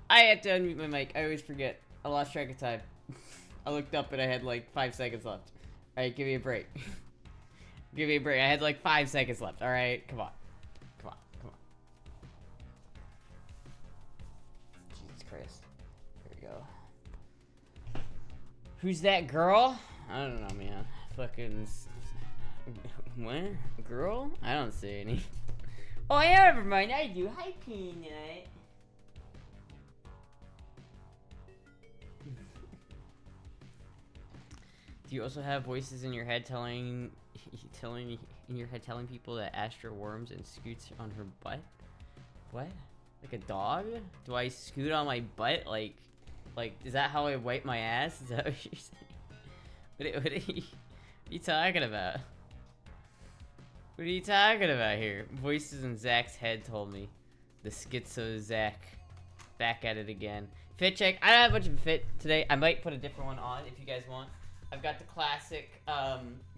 I had to unmute my mic. I always forget. I lost track of time. I looked up and I had like 5 seconds left. Alright, give me a break. Give me a break. I had like 5 seconds left. Alright, come on. Come on, come on. Jesus Christ. Here we go. Who's that girl? I don't know, man. Fucking... What? Girl? I don't see any. Oh, yeah, never mind. I do. Hi, Peanut. Do you also have voices in your head telling people that Astra worms and scoots on her butt? What? Like a dog? Do I scoot on my butt? Like, is that how I wipe my ass? Is that what you're saying? What are you talking about? What are you talking about here? Voices in Zach's head told me. The schizo Zach. Back at it again. Fit check. I don't have much of a fit today. I might put a different one on if you guys want. I've got the classic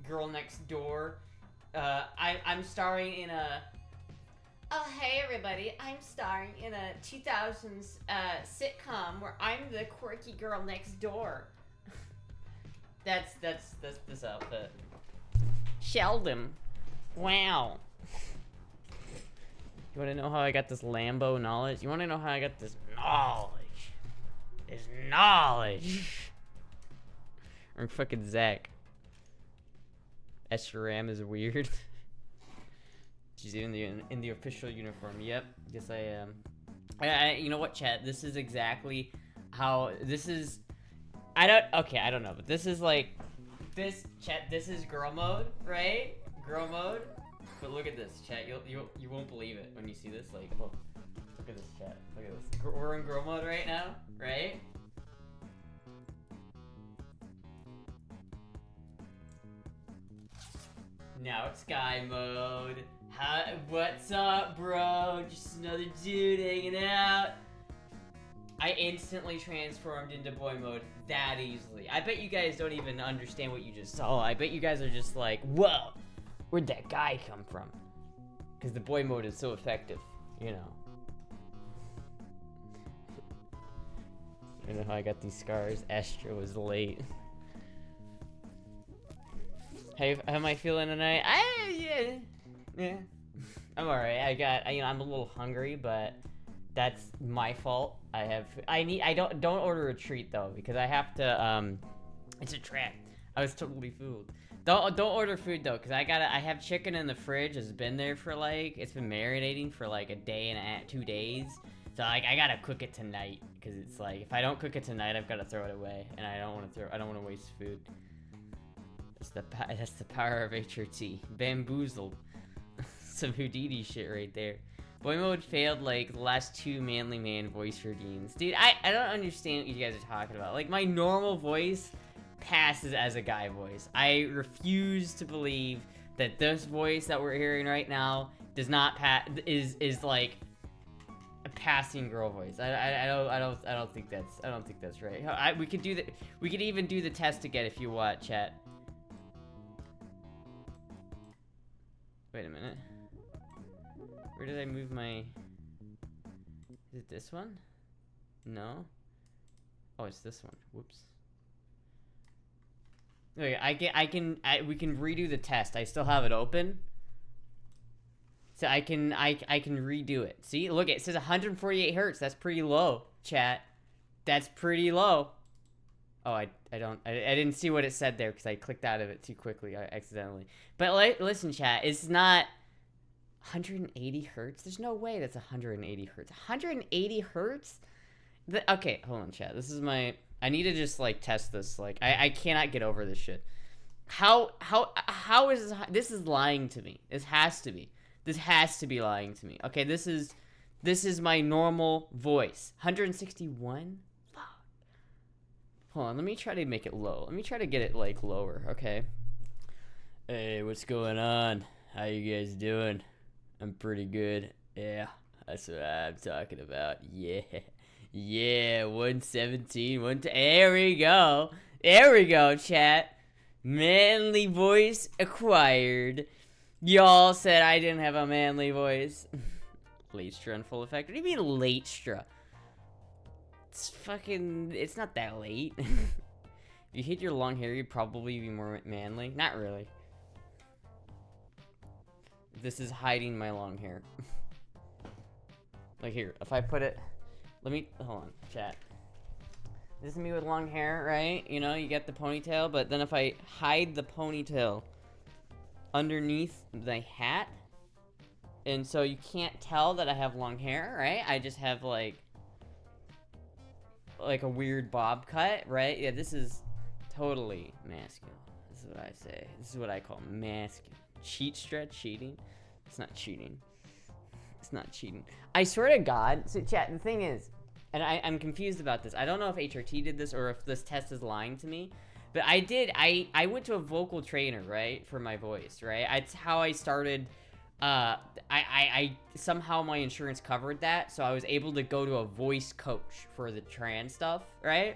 Girl Next Door. I'm starring in a... Oh, hey everybody. I'm starring in a 2000s sitcom where I'm the quirky girl next door. That's this outfit. Sheldon. Wow. You want to know how I got this Lambo knowledge? You want to know how I got this knowledge? This knowledge. Or fucking Zach. SRAM is weird. She's in the official uniform. Yep, yes I am. You know what, chat? This is exactly how this is. I don't know, but this is like this chat. This is girl mode, right? Girl mode. But look at this, chat. You won't believe it when you see this. Like, look at this, chat. Look at this. We're in girl mode right now, right? Now it's guy mode. What's up, bro? Just another dude hanging out. I instantly transformed into boy mode that easily. I bet you guys don't even understand what you just saw. I bet you guys are just like, whoa, where'd that guy come from? Because the boy mode is so effective, you know. You know how I got these scars? Astra was late. How am I feeling tonight? Yeah. I'm alright. I'm a little hungry, but that's my fault. Don't order a treat though, because I have to, it's a trap. I was totally fooled. Don't order food though, because I have chicken in the fridge. It's been there for it's been marinating for like a day and a half, 2 days. So I gotta cook it tonight, because it's like, if I don't cook it tonight, I've got to throw it away, and I don't want to waste food. That's the power of HRT. Bamboozled. Some Houdini shit right there. Boy mode failed like the last 2 manly man voice routines. Dude, I don't understand what you guys are talking about. Like, my normal voice passes as a guy voice. I refuse to believe that this voice that we're hearing right now does not is like a passing girl voice. I don't think that's right. We could do that. We could even do the test again if you want, chat. Wait a minute. Where did I move my... Is it this one? No. Oh, it's this one. Whoops. Okay, we can redo the test. I still have it open. So I can redo it. See, look, it says 148 hertz. That's pretty low, chat. That's pretty low. Oh, I didn't see what it said there because I clicked out of it too quickly accidentally. But listen, chat, it's not 180 hertz. There's no way that's 180 hertz. 180 hertz? Okay, hold on, chat. This is my... I need to just, test this. I cannot get over this shit. How is this... This is lying to me. This has to be. This has to be lying to me. Okay, this is my normal voice. 161? Hold on, let me try to make it low. Let me try to get it, lower, okay? Hey, what's going on? How you guys doing? I'm pretty good. Yeah, that's what I'm talking about. Yeah, 117, there we go. There we go, chat. Manly voice acquired. Y'all said I didn't have a manly voice. Late-stra in full effect. What do you mean late-stra? It's fucking... It's not that late. If you hate your long hair, you'd probably be more manly. Not really. This is hiding my long hair. Like here, if I put it... Let me... Hold on, chat. This is me with long hair, right? You know, you get the ponytail, but then if I hide the ponytail underneath the hat, and so you can't tell that I have long hair, right? I just have like a weird bob cut, right? Yeah, this is totally masculine. This is what I say. This is what I call masculine. Cheat stretch, cheating. It's not cheating. It's not cheating. I swear to God. So chat, the thing is, and I'm confused about this. I don't know if HRT did this or if this test is lying to me. But I went to a vocal trainer, right? For my voice, right? That's how I started. I somehow my insurance covered that. So I was able to go to a voice coach for the trans stuff, right?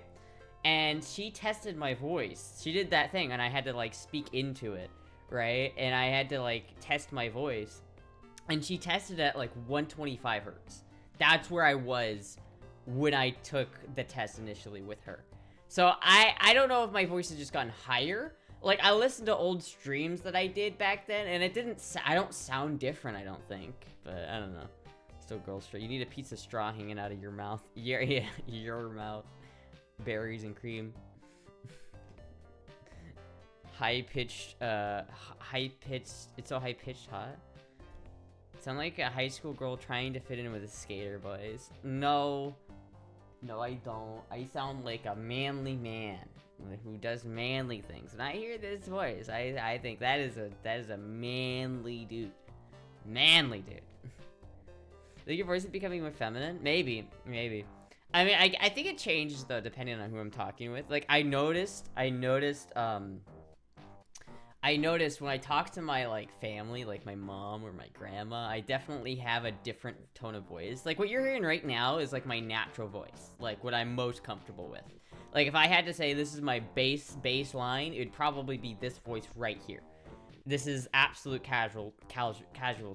And she tested my voice. She did that thing and I had to like speak into it, right? And I had to like test my voice. And she tested at like 125 hertz. That's where I was when I took the test initially with her. So I don't know if my voice has just gotten higher. Like I listened to old streams that I did back then and it didn't, I don't sound different, I don't think. But I don't know. Still girl straight. You need a piece of straw hanging out of your mouth. Yeah, your mouth. Berries and cream. High-pitched, it's so high-pitched hot. Sound like a high school girl trying to fit in with the skater boys. No, I don't. I sound like a manly man who does manly things. And I hear this voice. I think that is a manly dude. Manly dude. Think your voice is becoming more feminine? Maybe. I mean, I think it changes though depending on who I'm talking with. Like I noticed when I talk to my like family, like my mom or my grandma, I definitely have a different tone of voice. Like what you're hearing right now is like my natural voice, like what I'm most comfortable with. Like if I had to say this is my baseline, it would probably be this voice right here. This is absolute casual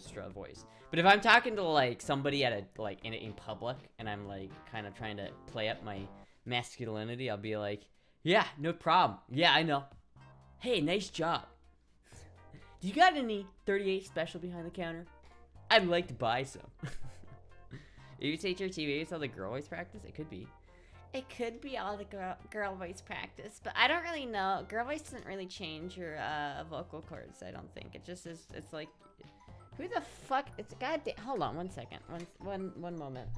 straw voice. But if I'm talking to like somebody at a like in public and I'm like kind of trying to play up my masculinity, I'll be like, yeah, no problem. Yeah, I know. Hey, nice job. Do you got any 38 special behind the counter? I'd like to buy some. You take your TV, it's all the girl voice practice? It could be. It could be all the girl voice practice, but I don't really know. Girl voice doesn't really change your vocal cords, I don't think. It just is, it's like, who the fuck, it's goddamn, hold on one second, one moment.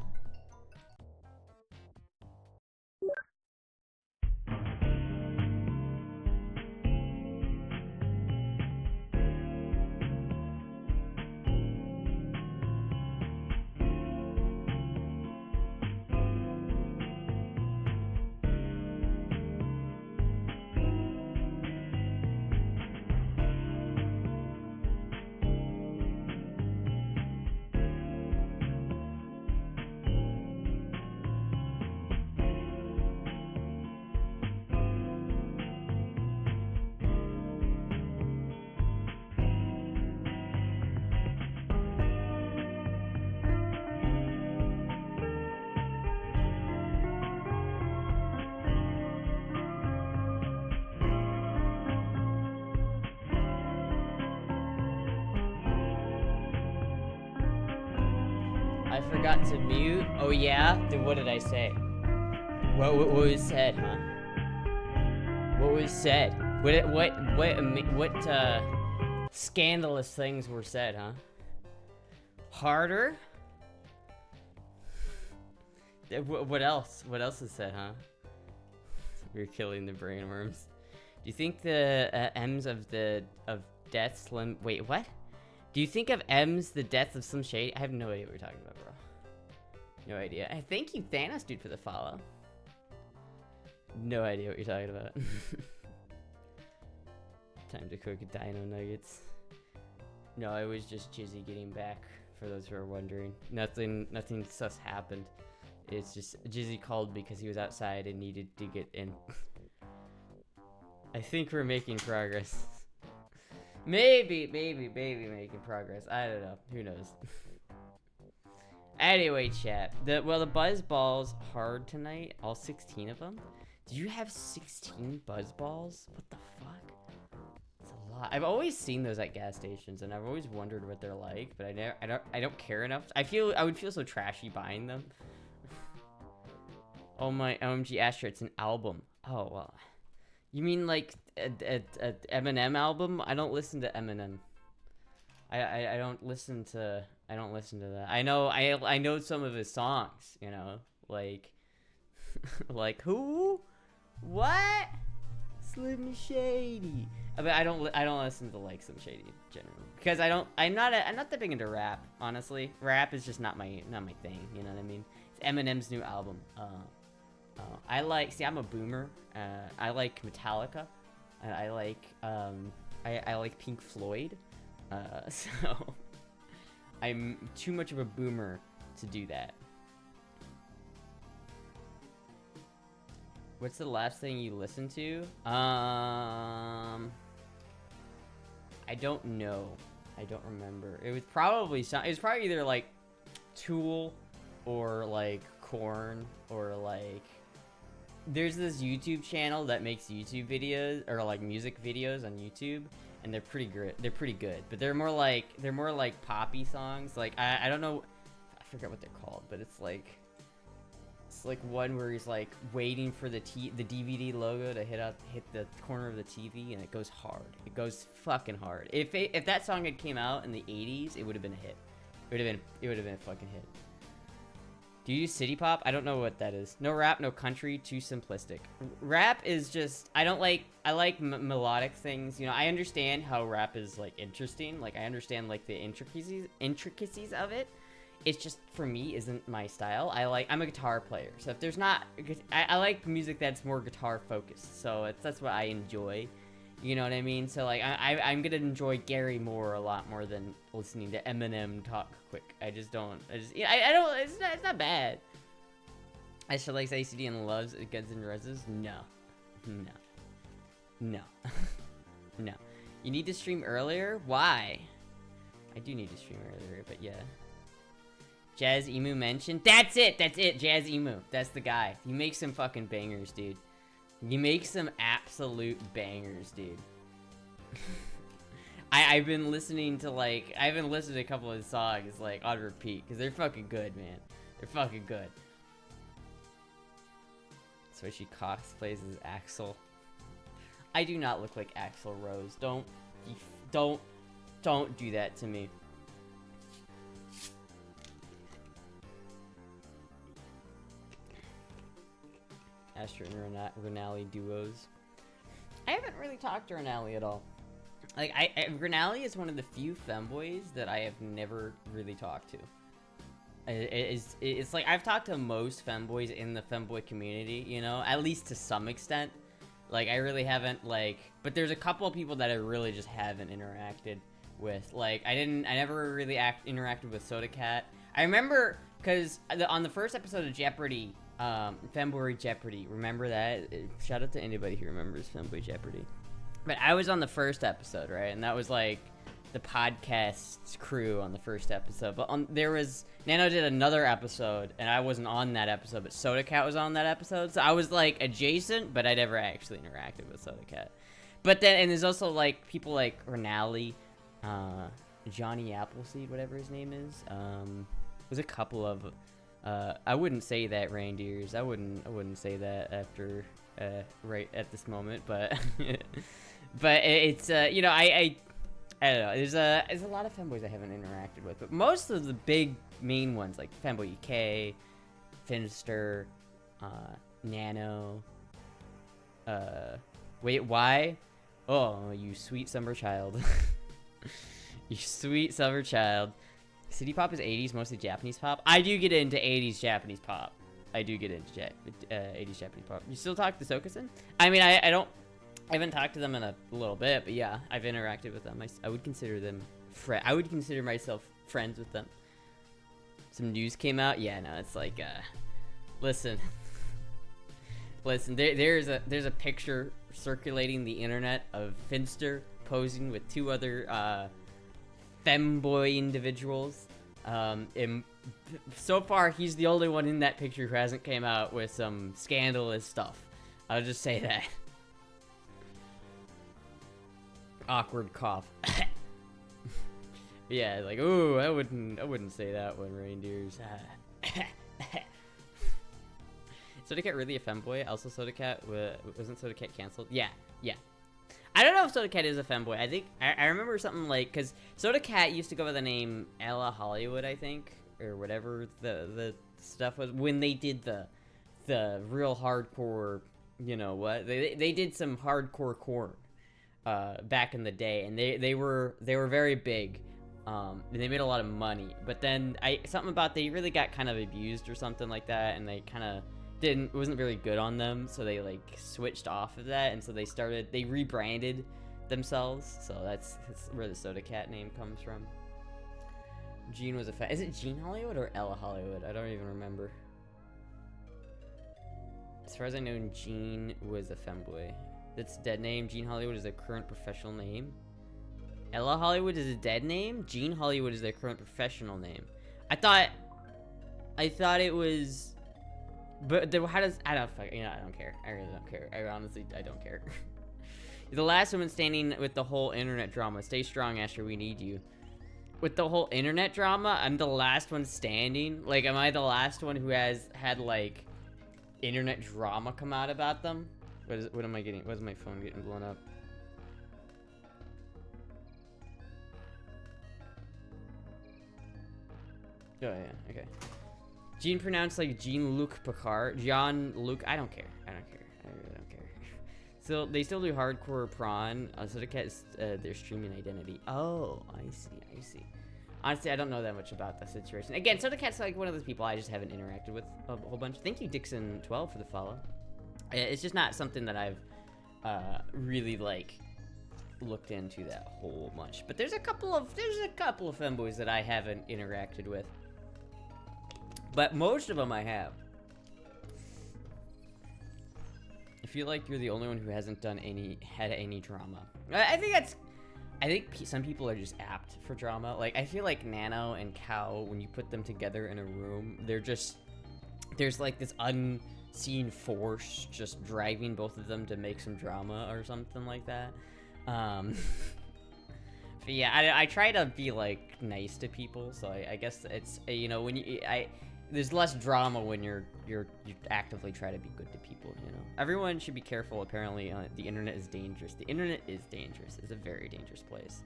I forgot to mute. Oh yeah? Then what did I say? What was said, huh? What was said? What scandalous things were said, huh? Harder? What else? What else is said, huh? You're killing the brain worms. Do you think the M's of death slim? Wait, what? Do you think of M's the death of Slim Shady? I have no idea what you're talking about, bro. No idea. Thank you, Thanos, dude, for the follow. No idea what you're talking about. Time to cook dino nuggets. No, it was just Jizzy getting back, for those who are wondering. Nothing sus happened. It's just Jizzy called because he was outside and needed to get in. I think we're making progress. Maybe making progress. I don't know. Who knows? Anyway, chat. The buzz balls hard tonight. All 16 of them. Did you have 16 buzz balls? What the fuck? That's a lot. I've always seen those at gas stations, and I've always wondered what they're like, but I don't care enough. I would feel so trashy buying them. Oh my OMG Astra, it's an album. Oh well. You mean like a Eminem album? I don't listen to Eminem. I don't listen to that. I know some of his songs, you know, like like who? What? Slim Shady. But I don't listen to like Slim Shady generally because I'm not that big into rap, honestly. Rap is just not my thing, you know what I mean? It's Eminem's new album. I'm a boomer. I like Metallica. I like Pink Floyd. So I'm too much of a boomer to do that. What's the last thing you listened to? I don't know. I don't remember. It was probably either like Tool or like Korn or like there's this YouTube channel that makes YouTube videos or like music videos on YouTube, and they're pretty good. They're pretty good, but they're more like poppy songs. Like I don't know, I forget what they're called, but it's like one where he's like waiting for the DVD logo to hit the corner of the TV, and it goes hard. It goes fucking hard. If that song had came out in the 80s, it would have been a hit. It would have been a fucking hit. Do you use city pop? I don't know what that is. No rap, no country, too simplistic. Rap is just, I like melodic things. You know, I understand how rap is like interesting. Like I understand like the intricacies of it. It's just, for me, isn't my style. I'm a guitar player. So if there's not, I like music that's more guitar focused. So that's what I enjoy. You know what I mean? So like I'm gonna enjoy Gary Moore a lot more than listening to Eminem talk quick. I don't. It's not bad. I still like ACD and loves Guns N' Roses. No. No. You need to stream earlier. Why? I do need to stream earlier, but yeah. Jazz Emu mentioned. That's it. Jazz Emu. That's the guy. He makes some fucking bangers, dude. He makes some absolute bangers, dude. I've been listening to a couple of his songs like on repeat because they're fucking good, man. They're fucking good. So she cosplays as Axl. I do not look like Axl Rose. Don't do that to me. Astra and Renali duos. I haven't really talked to Renali at all. Like, Renali is one of the few femboys that I have never really talked to. It's like, I've talked to most femboys in the femboy community, you know, at least to some extent. Like, I really haven't, like, but there's a couple of people that I really just haven't interacted with. Like, I never really interacted with Soda Cat. I remember, because on the first episode of Jeopardy, Femboy Jeopardy, remember that? Shout out to anybody who remembers Femboy Jeopardy. But I was on the first episode, right? And that was like the podcast's crew on the first episode. But Nano did another episode, and I wasn't on that episode, but Soda Cat was on that episode. So I was like adjacent, but I never actually interacted with Soda Cat. But then, and there's also like people like Renali, Johnny Appleseed, whatever his name is. There's a couple of I wouldn't say that, reindeers. I wouldn't say that after right at this moment, but but it's you know, I don't know. There's a lot of femboys I haven't interacted with, but most of the big main ones like Femboy UK, Finster, Nano. Wait, why? Oh, you sweet summer child. You sweet summer child. City pop is 80s, mostly Japanese pop. I do get into 80s Japanese pop. I do get into 80s Japanese pop. You still talk to Sokasen? I mean, I haven't talked to them in a little bit, but yeah, I've interacted with them. I would consider them I would consider myself friends with them. Some news came out. Yeah, no, it's like, listen, there's a picture circulating the internet of Finster posing with two other femboy individuals, And so far, he's the only one in that picture who hasn't came out with some scandalous stuff. I'll just say that. Awkward cough. Yeah, like, ooh, I wouldn't say that one, reindeers. Soda Cat really a femboy? Also, Soda Cat wasn't Soda Cat canceled? Yeah. I don't know if Soda Cat is a femboy. I think I remember something like, because Soda Cat used to go by the name Ella Hollywood, I think, or whatever the stuff was when they did the real hardcore. You know what? They did some hardcore corn back in the day, and they were very big. And they made a lot of money, but then something about they really got kind of abused or something like that, and they kind of wasn't very good on them, so they like switched off of that, and so they rebranded themselves. So that's where the Soda Cat name comes from. Gene was is it Gene Hollywood or Ella Hollywood? I don't even remember. As far as I know, Gene was a femboy. That's a dead name. Gene Hollywood is their current professional name. Ella Hollywood is a dead name. Gene Hollywood is their current professional name. I thought it was. But how does I don't care. I really don't care. I honestly don't care. You're the last woman standing with the whole internet drama. Stay strong, Astra. We need you. With the whole internet drama, I'm the last one standing. Like, am I the last one who has had like internet drama come out about them? What am I getting? What's my phone getting blown up? Oh yeah, okay. Jean pronounced like Jean-Luc Picard. Jean-Luc, I don't care. I really don't care. So they still do hardcore prawn. Soda Cat is their streaming identity. Oh, I see. Honestly, I don't know that much about the situation. Again, Soda Cat's like one of those people I just haven't interacted with a whole bunch. Thank you, Dixon12, for the follow. It's just not something that I've really like looked into that whole much. But there's a couple of femboys that I haven't interacted with. But most of them I have. I feel like you're the only one who hasn't had any drama. I think some people are just apt for drama. Like, I feel like Nano and Cow, when you put them together in a room, there's like this unseen force just driving both of them to make some drama or something like that. But yeah, I try to be like nice to people, so I guess it's when there's less drama when you actively try to be good to people. Everyone should be careful. Apparently, the internet is dangerous. The internet is dangerous. It's a very dangerous place.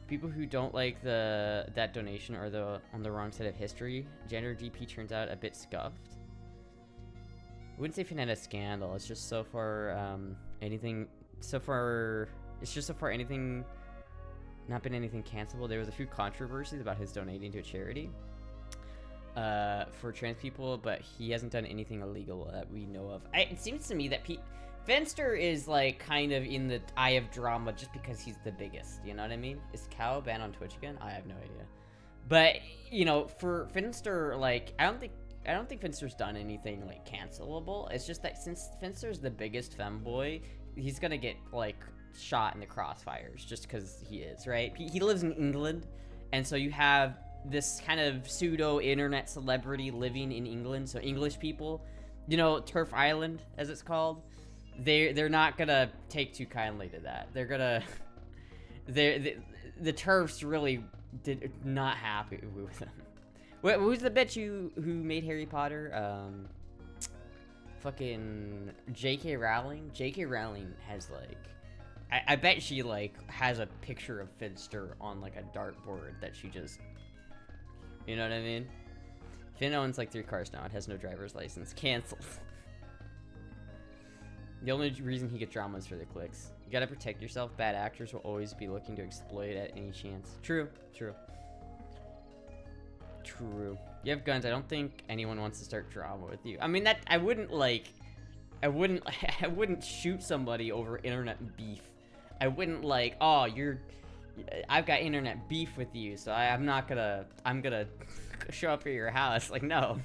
People who don't like that donation are on the wrong side of history. Gender GP turns out a bit scuffed. I wouldn't say Finetta scandal. It's just so far anything not been anything cancelable. There was a few controversies about his donating to a charity for trans people, but he hasn't done anything illegal that we know of. It seems to me that Fenster is like kind of in the eye of drama just because he's the biggest. You know what I mean? Is Cow banned on Twitch again? I have no idea. But for Finster, like I don't think Finster's done anything like cancelable. It's just that since Finster's the biggest femboy, he's gonna get like shot in the crossfires just because he is, right? He lives in England, and so you have this kind of pseudo internet celebrity living in England. So English people, Turf Island as it's called, they're not gonna take too kindly to that. They're gonna the Turfs really did not happy with them. Who's the bitch who made Harry Potter? Fucking J.K. Rowling. J.K. Rowling has like, I bet she like has a picture of Finster on like a dartboard that she just, you know what I mean? Finn owns like 3 cars now. It has no driver's license. Cancelled. The only reason he gets drama is for the clicks. You gotta protect yourself. Bad actors will always be looking to exploit at any chance. True. You have guns. I don't think anyone wants to start drama with you. I mean, that I wouldn't shoot somebody over internet beef. I wouldn't like, oh, I've got internet beef with you, so I'm gonna show up at your house. Like, no.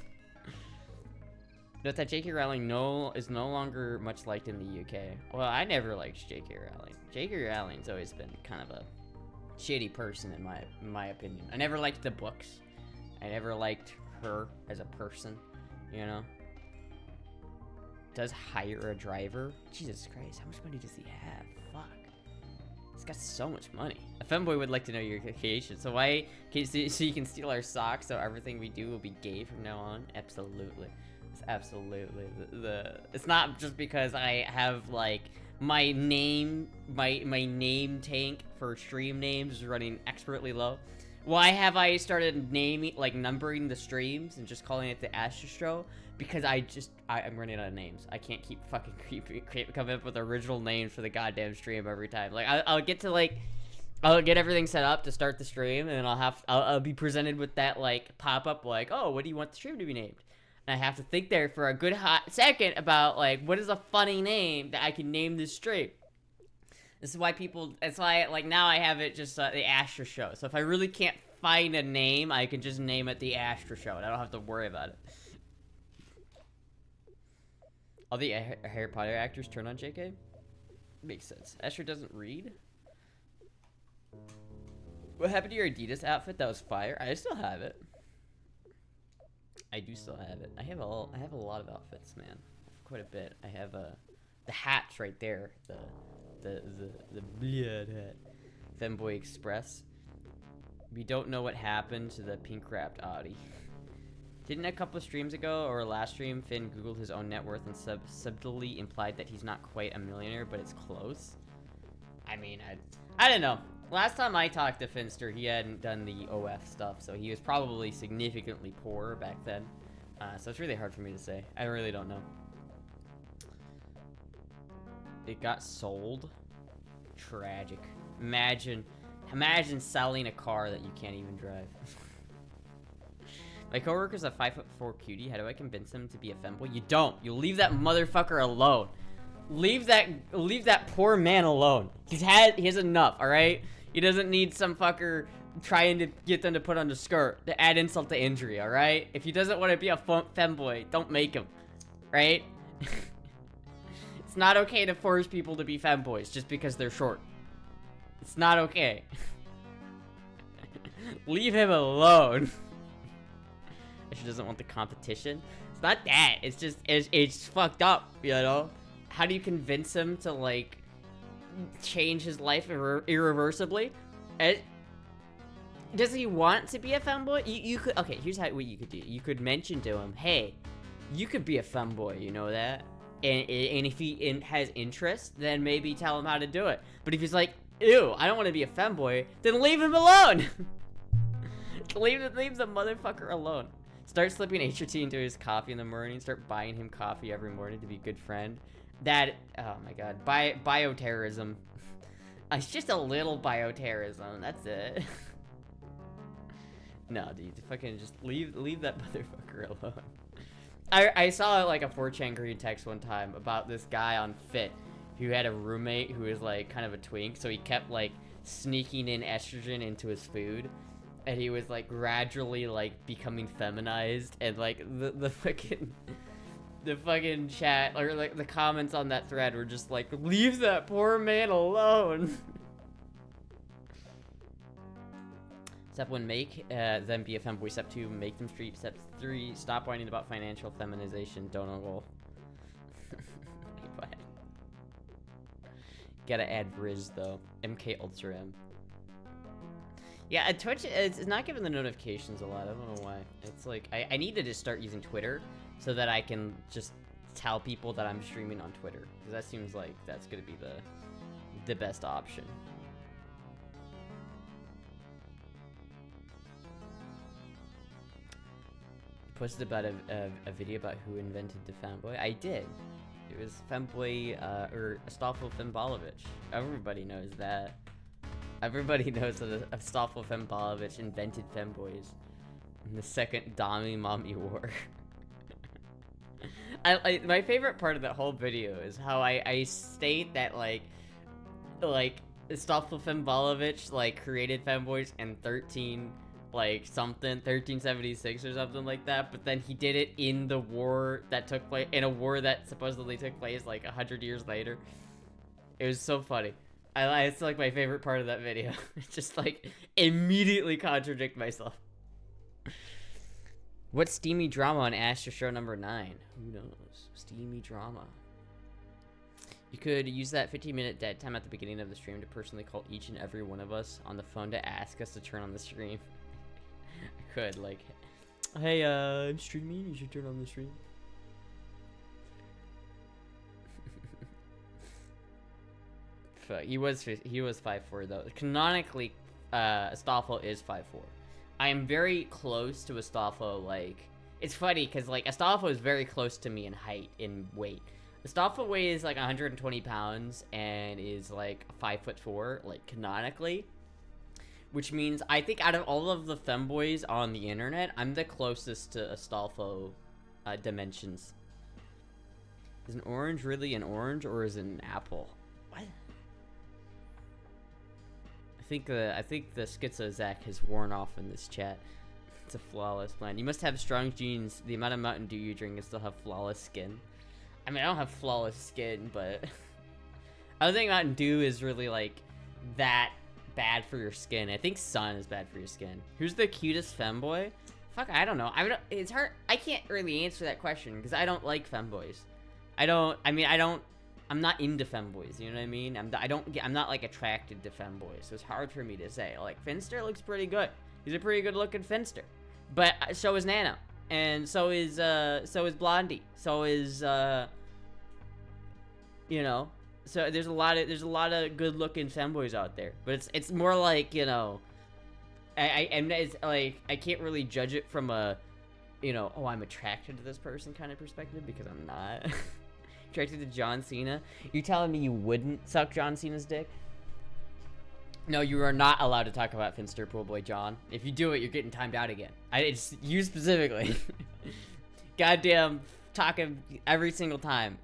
Note that J.K. Rowling is no longer much liked in the UK. Well, I never liked J.K. Rowling. J.K. Rowling's always been kind of a shitty person in my opinion. I never liked the books. I never liked her as a person, you know? Does hire a driver? Jesus Christ, how much money does he have? Fuck. He's got so much money. A femboy would like to know your location. So why, so you can steal our socks, so everything we do will be gay from now on? Absolutely. It's absolutely. It's not just because I have, like, my name tank for stream names is running expertly low. Why have I started naming, like, numbering the streams and just calling it the Astra Show? Because I'm running out of names. I can't keep fucking coming up with original names for the goddamn stream every time. Like, I'll get to, like, I'll get everything set up to start the stream, and I'll be presented with that, like, pop-up, like, oh, what do you want the stream to be named? And I have to think there for a good hot second about, like, what is a funny name that I can name this stream? This is why that's why, like, now I have it just the Astra Show. So if I really can't find a name, I can just name it the Astra Show, and I don't have to worry about it. All the Harry Potter actors turn on JK? Makes sense. Astra doesn't read? What happened to your Adidas outfit? That was fire. I still have it. I do still have it. I have a lot of outfits, man. Quite a bit. I have the hats right there. The blood hat. Femboy Express. We don't know what happened to the pink wrapped Audi. Didn't a couple of streams ago, or last stream, Finn googled his own net worth and subtly implied that he's not quite a millionaire, but it's close? I mean, I don't know. Last time I talked to Finster, he hadn't done the OF stuff, so he was probably significantly poorer back then. So it's really hard for me to say. I really don't know. It got sold? Tragic. Imagine selling a car that you can't even drive. My coworker's a 5'4" cutie. How do I convince him to be a femboy? You don't. You leave that motherfucker alone. Leave that poor man alone. He has enough, all right? He doesn't need some fucker trying to get them to put on the skirt to add insult to injury, all right? If he doesn't want to be a femboy, don't make him, right? It's not okay to force people to be femboys just because they're short. It's not okay. Leave him alone. She doesn't want the competition. It's not that. It's just, it's fucked up, you know? How do you convince him to, like, change his life irreversibly? Does he want to be a femboy? You could, okay, here's what you could do. You could mention to him, hey, you could be a femboy, you know that? And if he has interest, then maybe tell him how to do it. But if he's like, ew, I don't want to be a femboy, then leave him alone. leave the motherfucker alone. Start slipping HRT into his coffee in the morning. Start buying him coffee every morning to be a good friend. That, oh my god, bioterrorism. It's just a little bioterrorism. That's it. No, dude, fucking just leave that motherfucker alone. I saw like a 4chan green text one time about this guy on Fit who had a roommate who was like kind of a twink, so he kept like sneaking in estrogen into his food. And he was like gradually like becoming feminized, and like the fucking chat or like the comments on that thread were just like, leave that poor man alone. Step 1, make them be a femboy. Step 2, make them street. Step 3, stop whining about financial feminization. Don't know. Gotta add Riz though. MK Ultra M. Yeah, Twitch it's not giving the notifications a lot. I don't know why. It's like I need to just start using Twitter so that I can just tell people that I'm streaming on Twitter, because that seems like that's gonna be the best option. Posted about a video about who invented the Femboy. I did. It was Femboy or Astolfo Fembolovich. Everybody knows that. Everybody knows that Astolfo Fembolovich invented femboys in the Second Dami Mommy War. My favorite part of that whole video is how I state that like Astolfo Fembolovich like created femboys in 1376 or something like that, but then he did it in the war that took place, in a war that supposedly took place like 100 years later. It was so funny. It's like my favorite part of that video. Just like immediately contradict myself. What steamy drama on Astra show number 9? Who knows? Steamy drama. You could use that 15-minute dead time at the beginning of the stream to personally call each and every one of us on the phone to ask us to turn on the stream. I could, like, hey, I'm streaming, you should turn on the stream. Fuck, he was 5'4" though. Canonically, Astolfo is 5'4". I am very close to Astolfo. Like, it's funny because like Astolfo is very close to me in height, in weight. Astolfo weighs like 120 pounds and is like 5'4", like canonically. Which means I think out of all of the femboys on the internet, I'm the closest to Astolfo dimensions. Is an orange really an orange or is it an apple? What? I think the schizo Zach has worn off in this chat. It's a flawless plan. You must have strong genes. The amount of Mountain Dew you drink and still have flawless skin. I mean, I don't have flawless skin, but I don't think Mountain Dew is really like that bad for your skin. I think Sun is bad for your skin. Who's the cutest femboy? Fuck, I don't know. It's hard. I can't really answer that question because I don't like femboys. I'm not into femboys, you know what I mean? I'm not like attracted to femboys, so it's hard for me to say. Like, Finster looks pretty good. He's a pretty good looking Finster. But so is Nano. And so is Blondie. So is you know, so there's a lot of good looking femboys out there. But it's more like, you know, it's like I can't really judge it from a, you know, oh, I'm attracted to this person kind of perspective because I'm not. Attracted to John Cena? You telling me you wouldn't suck John Cena's dick? No, you are not allowed to talk about Finster Pool Boy John. If you do it, you're getting timed out again. It's you specifically. Goddamn, talking every single time.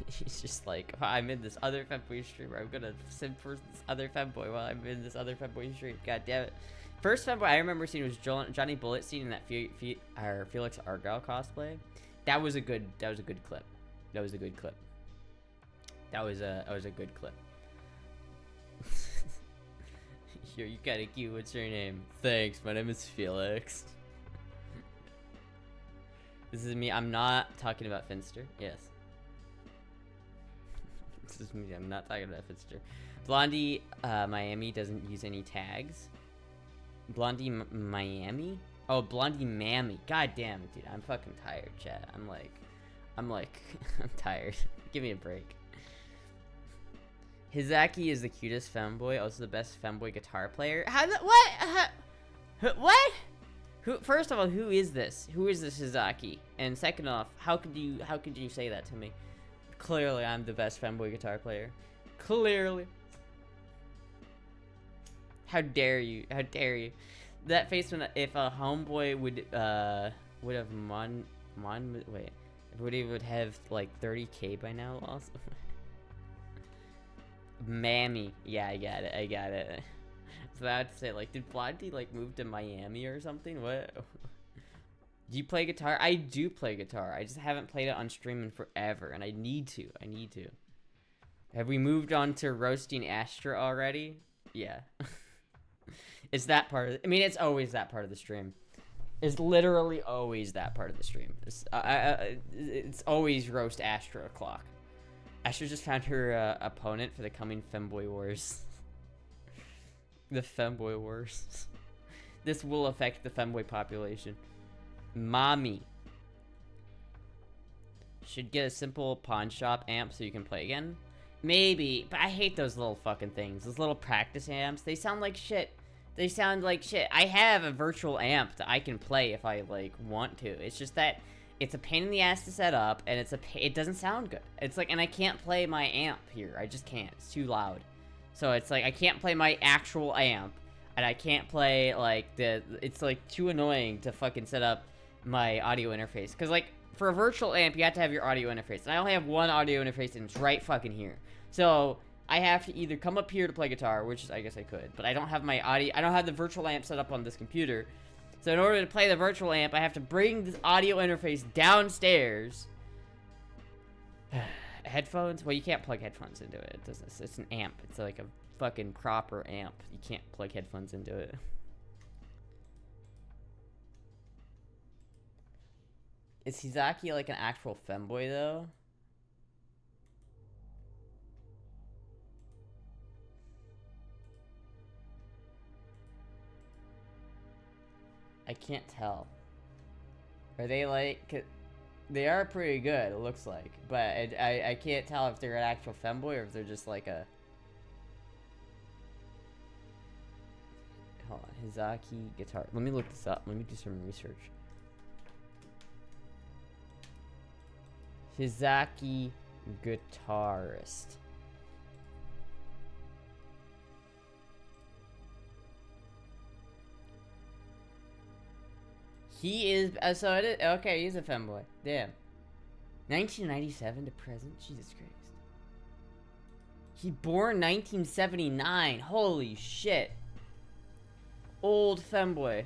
He's just like, oh, I'm in this other femboy stream. I'm gonna simp for this other femboy while I'm in this other femboy stream. God damn it. First femboy I remember seeing was Johnny Bullet scene in that Felix Argyle cosplay. That was a good clip. That was a good clip. Yo, you kinda cute. What's your name? Thanks, my name is Felix. This is me. I'm not talking about Finster. Yes. This is me. I'm not talking about Finster. Blondie Miami doesn't use any tags. Blondie Miami? Oh, Blondie Mammy. God damn it, dude. I'm fucking tired, chat. I'm tired. Give me a break. Hizaki is the cutest femboy, also the best femboy guitar player. What? First of all, who is this? Who is this Hizaki? And second off, how could you say that to me? Clearly, I'm the best femboy guitar player. Clearly. How dare you? How dare you? That face when if a homeboy would have would have like 30K by now also. Mammy. Yeah, I got it. So I had to say, like, did Blondie like move to Miami or something? What? Do you play guitar? I do play guitar. I just haven't played it on stream in forever, and I need to. Have we moved on to roasting Astra already? Yeah. It's that part of it. I mean, it's always that part of the stream. It's literally always that part of the stream. It's always roast Astra o'clock. Astra just found her opponent for the coming Femboy Wars. The Femboy Wars. This will affect the Femboy population. Mommy. Should get a simple pawn shop amp so you can play again. Maybe, but I hate those little fucking things. Those little practice amps. They sound like shit. I have a virtual amp that I can play if I like want to. It's just that it's a pain in the ass to set up, and it doesn't sound good. It's like, and I can't play my amp here. I just can't. It's too loud. So it's like I can't play my actual amp, and I can't play like it's like too annoying to fucking set up my audio interface. Cause like for a virtual amp, you have to have your audio interface, and I only have one audio interface, and it's right fucking here. So I have to either come up here to play guitar, which I guess I could, but I don't have my audio. I don't have the virtual amp set up on this computer. So in order to play the virtual amp, I have to bring this audio interface downstairs. Headphones? Well, you can't plug headphones into it. It doesn't. It's an amp. It's like a fucking proper amp. You can't plug headphones into it. Is Hizaki like an actual femboy though? I can't tell. Are they like... They are pretty good, it looks like. But I can't tell if they're an actual femboy or if they're just like a... Hold on, Hizaki guitar. Let me look this up. Let me do some research. Hizaki guitarist. He is, so it is, okay, he's a femboy. Damn. 1997 to present? Jesus Christ. He born 1979. Holy shit. Old femboy.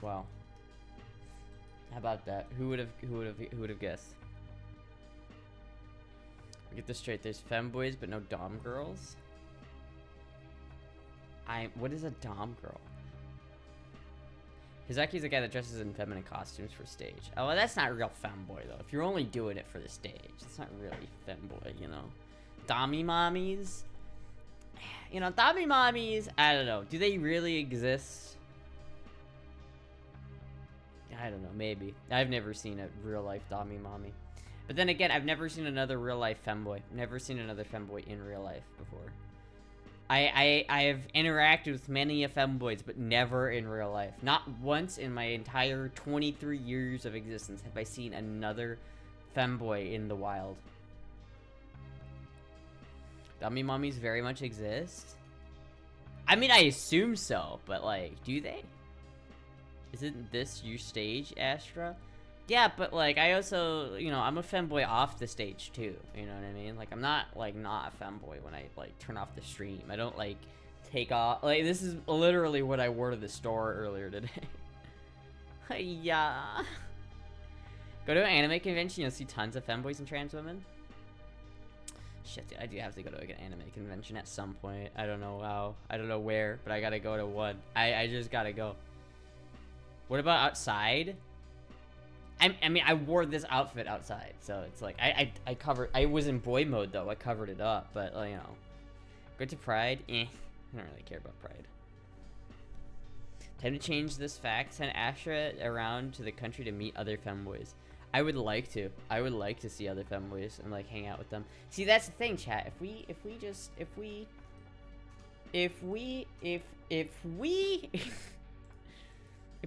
Wow. How about that? Who would have guessed? Get this straight. There's femboys, but no dom girls. What is a dom girl? Hizaki's the guy that dresses in feminine costumes for stage. Oh, well, that's not real femboy though. If you're only doing it for the stage, it's not really femboy, you know. Dommy mommies. You know, dommy mommies. I don't know. Do they really exist? I don't know, maybe. I've never seen a real-life Dommy Mommy. But then again, I've never seen another real-life femboy. Never seen another femboy in real life before. I have interacted with many femboys, but never in real life. Not once in my entire 23 years of existence have I seen another femboy in the wild. Dommy Mommies very much exist. I mean, I assume so, but like, do they? Isn't this your stage, Astra? Yeah, but like, I also, you know, I'm a femboy off the stage too. You know what I mean? Like, I'm not like not a femboy when I like turn off the stream. I don't like take off. Like, this is literally what I wore to the store earlier today. Yeah. Go to an anime convention, you'll see tons of femboys and trans women. Shit, dude, I do have to go to like an anime convention at some point. I don't know how. I don't know where, but I gotta go to one. I just gotta go. What about outside? I mean, I wore this outfit outside, so it's like, I covered, I was in boy mode though, I covered it up, but, you know. Go to Pride? Eh, I don't really care about Pride. Time to change this fact, send Astra around to the country to meet other femboys. I would like to. I would like to see other femboys and, like, hang out with them. See, that's the thing, chat. If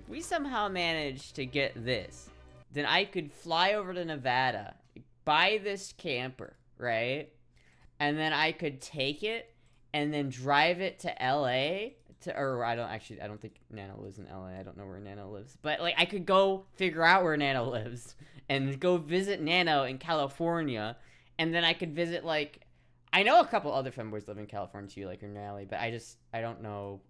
we somehow manage to get this, then I could fly over to Nevada, buy this camper, right? And then I could take it and then drive it to LA or I don't think Nana lives in LA. I don't know where Nana lives. But like I could go figure out where Nana lives and go visit Nana in California, and then I could visit like I know a couple other femboys live in California too, like Renali, but I don't know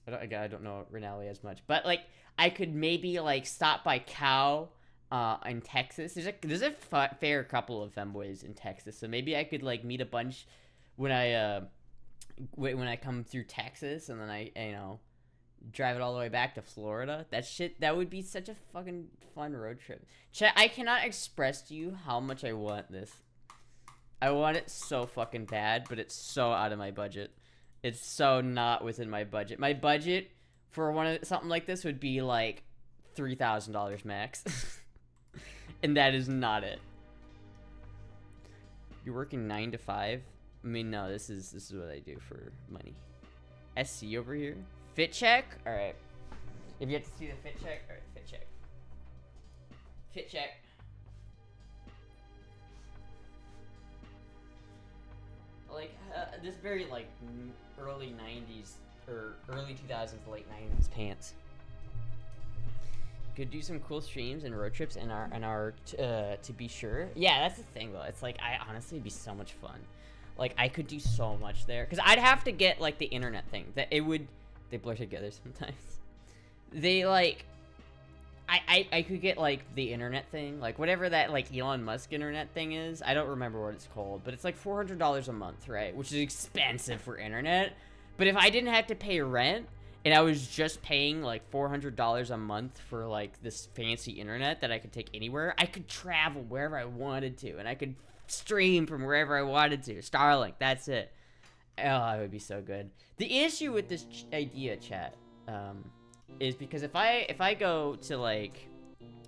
I don't know Renali as much. But like I could maybe like stop by Cal in Texas. There's a fair couple of femboys in Texas, so maybe I could like meet a bunch when I come through Texas, and then I you know drive it all the way back to Florida. That would be such a fucking fun road trip. Chat, I cannot express to you how much I want this. I want it so fucking bad, but it's so out of my budget. It's so not within my budget. My budget for something like this would be like $3,000 max. And that is not it. You're working 9 to 5? I mean, no, this is what I do for money. SC over here. Fit check? Alright. If you have to see the fit check, alright, fit check. Fit check. Like, this very, like, early 90s, or early 2000s, late 90s pants. Could do some cool streams and road trips in our to be sure. Yeah, that's the thing, though. It's like, honestly, it'd be so much fun. Like, I could do so much there. Because I'd have to get, like, the internet thing. They blur together sometimes. They, like... I could get, like, the internet thing. Like, whatever that, like, Elon Musk internet thing is. I don't remember what it's called. But it's, like, $400 a month, right? Which is expensive for internet. But if I didn't have to pay rent, and I was just paying, like, $400 a month for, like, this fancy internet that I could take anywhere, I could travel wherever I wanted to. And I could stream from wherever I wanted to. Starlink, that's it. Oh, it would be so good. The issue with this idea, chat, is because if I go to, like,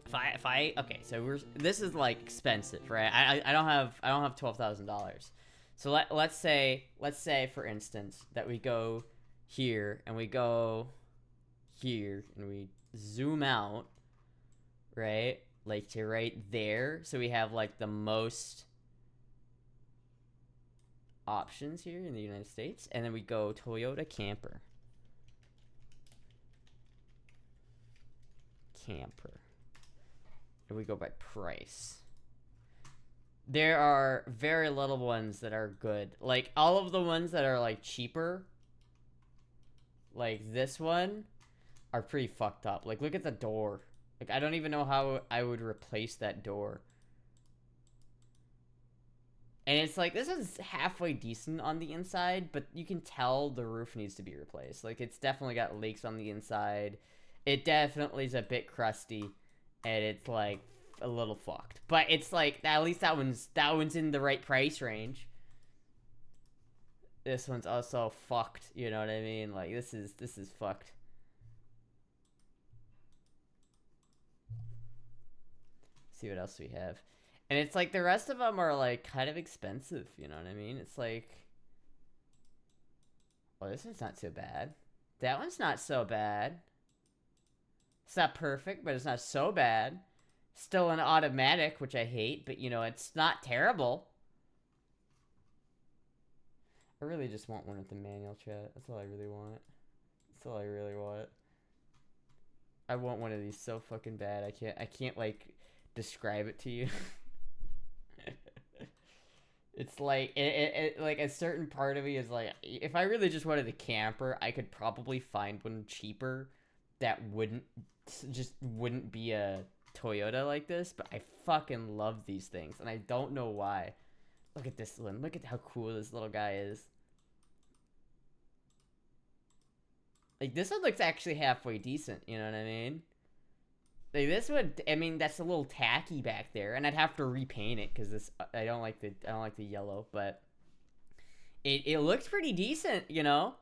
if I okay, so this is, like, expensive, right? I don't have $12,000. So let's say for instance that we go here and we go here and we zoom out, right? Like to right there, so we have, like, the most options here in the United States, and then we go Toyota camper, and we go by price. There are very little ones that are good. Like, all of the ones that are, like, cheaper, like this one, are pretty fucked up. Like, look at the door. Like, I don't even know how I would replace that door. And it's like, this is halfway decent on the inside, but you can tell the roof needs to be replaced. Like, it's definitely got leaks on the inside. It definitely is a bit crusty, and it's, like, a little fucked. But it's like, at least that one's in the right price range. This one's also fucked, you know what I mean? Like, this is fucked. See what else we have. And it's like, the rest of them are, like, kind of expensive, you know what I mean? It's like, oh, this one's not so bad. That one's not so bad. It's not perfect, but it's not so bad. Still an automatic, which I hate, but, you know, it's not terrible. I really just want one with the manual, chat. That's all I really want. That's all I really want. I want one of these so fucking bad. I can't like, describe it to you. It's like, like, a certain part of me is like, if I really just wanted a camper, I could probably find one cheaper that wouldn't be a Toyota like this, but I fucking love these things, and I don't know why. Look at this one. Look at how cool this little guy is. Like, this one looks actually halfway decent, you know what I mean? Like, this one, I mean, that's a little tacky back there, and I'd have to repaint it because this I don't like the yellow, but it looks pretty decent, you know?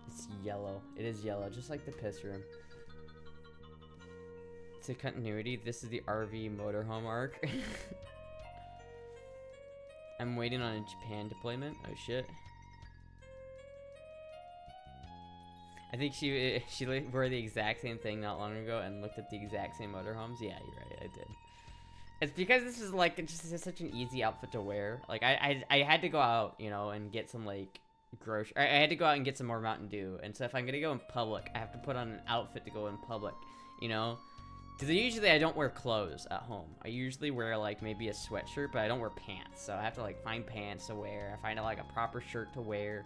It's yellow. It is yellow, just like the piss room. To continuity, this is the RV motorhome arc. I'm waiting on a Japan deployment. Oh shit. I think she wore the exact same thing not long ago and looked at the exact same motorhomes. Yeah, you're right. I did. It's because this is like just such an easy outfit to wear. Like I had to go out, you know, and get some like I had to go out and get some more Mountain Dew. And so if I'm gonna go in public, I have to put on an outfit to go in public, you know. Because usually I don't wear clothes at home. I usually wear, like, maybe a sweatshirt, but I don't wear pants. So I have to, like, find pants to wear. I find, like, a proper shirt to wear.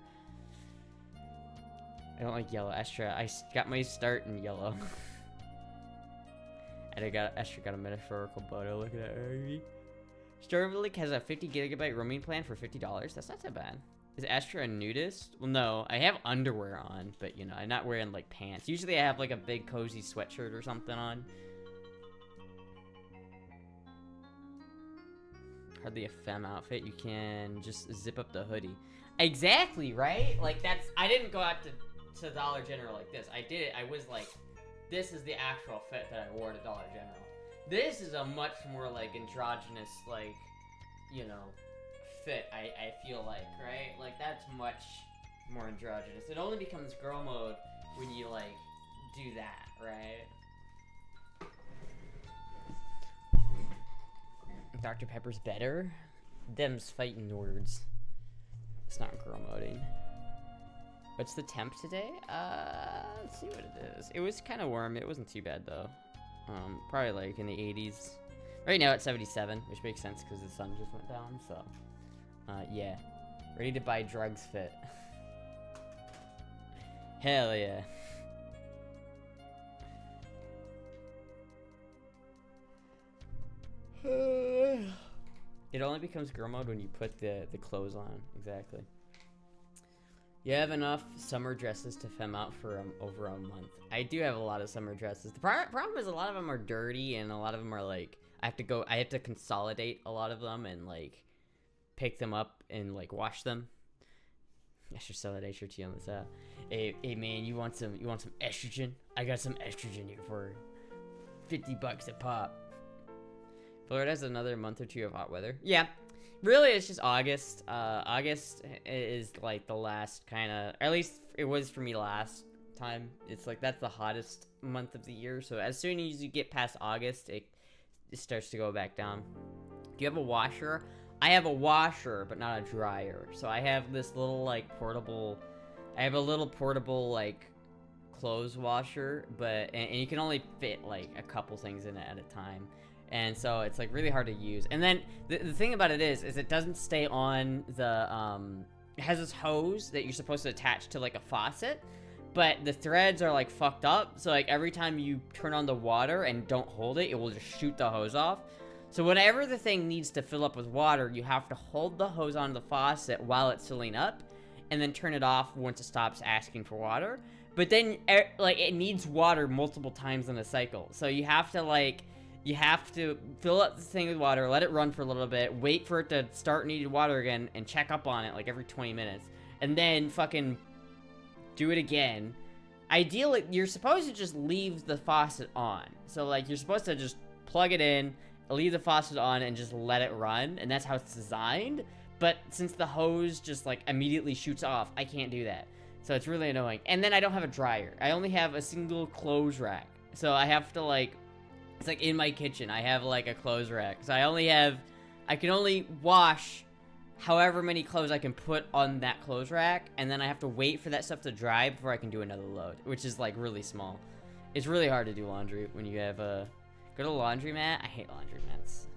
I don't like yellow. Astra, I got my start in yellow. And Astra got a metaphorical photo. Look at that RV. Starlink has a 50 gigabyte roaming plan for $50. That's not so bad. Is Astra a nudist? Well, no. I have underwear on, but, you know, I'm not wearing, like, pants. Usually I have, like, a big cozy sweatshirt or something on. Hardly a femme outfit. You can just zip up the hoodie. Exactly, right? Like, that's... I didn't go out to Dollar General like this. I did it. I was like, this is the actual fit that I wore to Dollar General. This is a much more, like, androgynous, like, you know, fit, I feel like, right? Like, that's much more androgynous. It only becomes girl mode when you, like, do that, right? Dr. Pepper's better? Them's fighting words. It's not girl moding. What's the temp today? Let's see what it is. It was kind of warm. It wasn't too bad, though. Probably, like, in the 80s. Right now, it's 77, which makes sense because the sun just went down, so... yeah. Ready to buy drugs fit. Hell yeah. It only becomes girl mode when you put the clothes on. Exactly. You have enough summer dresses to fem out for over a month. I do have a lot of summer dresses. The problem is a lot of them are dirty, and a lot of them are like I have to consolidate a lot of them and like pick them up and like wash them. I should sell that HRT on this app. Hey man, you want some estrogen? I got some estrogen here for $50 a pop. Florida has another month or two of hot weather. Yeah, really, it's just August. August is like the last kind of, at least it was for me last time. It's like that's the hottest month of the year. So as soon as you get past August, it starts to go back down. Do you have a washer? I have a washer, but not a dryer. So I have this little like portable. I have a little portable like clothes washer, but and you can only fit like a couple things in it at a time. And so it's like really hard to use. And then the thing about it is it doesn't stay on the, it has this hose that you're supposed to attach to like a faucet, but the threads are like fucked up. So like every time you turn on the water and don't hold it, it will just shoot the hose off. So whenever the thing needs to fill up with water, you have to hold the hose on the faucet while it's filling up and then turn it off once it stops asking for water. But then like it needs water multiple times in a cycle. So you have to fill up the thing with water, let it run for a little bit, wait for it to start needing water again, and check up on it like every 20 minutes. And then fucking do it again. Ideally, you're supposed to just leave the faucet on. So like you're supposed to just plug it in, leave the faucet on, and just let it run. And that's how it's designed. But since the hose just like immediately shoots off, I can't do that. So it's really annoying. And then I don't have a dryer. I only have a single clothes rack. So I have to like, it's like in my kitchen, I have like a clothes rack. So I can only wash however many clothes I can put on that clothes rack. And then I have to wait for that stuff to dry before I can do another load, which is like really small. It's really hard to do laundry when you have go to laundromat. I hate laundromats.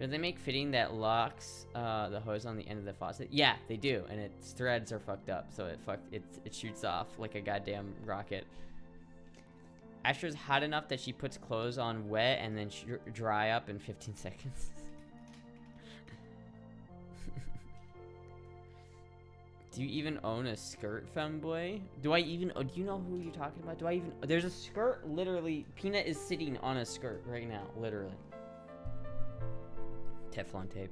Do they make fitting that locks the hose on the end of the faucet? Yeah, they do. And its threads are fucked up. So it shoots off like a goddamn rocket. Astra's hot enough that she puts clothes on wet and then dry up in 15 seconds. Do you even own a skirt, Femboy? Do you know who you're talking about? There's a skirt, literally. Peanut is sitting on a skirt right now, literally. Teflon tape.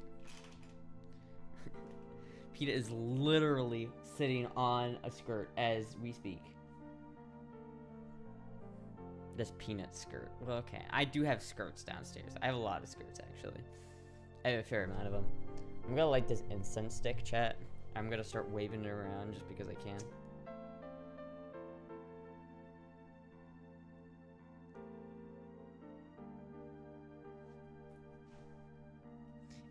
Peanut is literally sitting on a skirt as we speak. This Peanut skirt. Well, okay. I do have skirts downstairs. I have a lot of skirts, actually. I have a fair amount of them. I'm gonna light this incense stick, chat. I'm gonna start waving it around just because I can.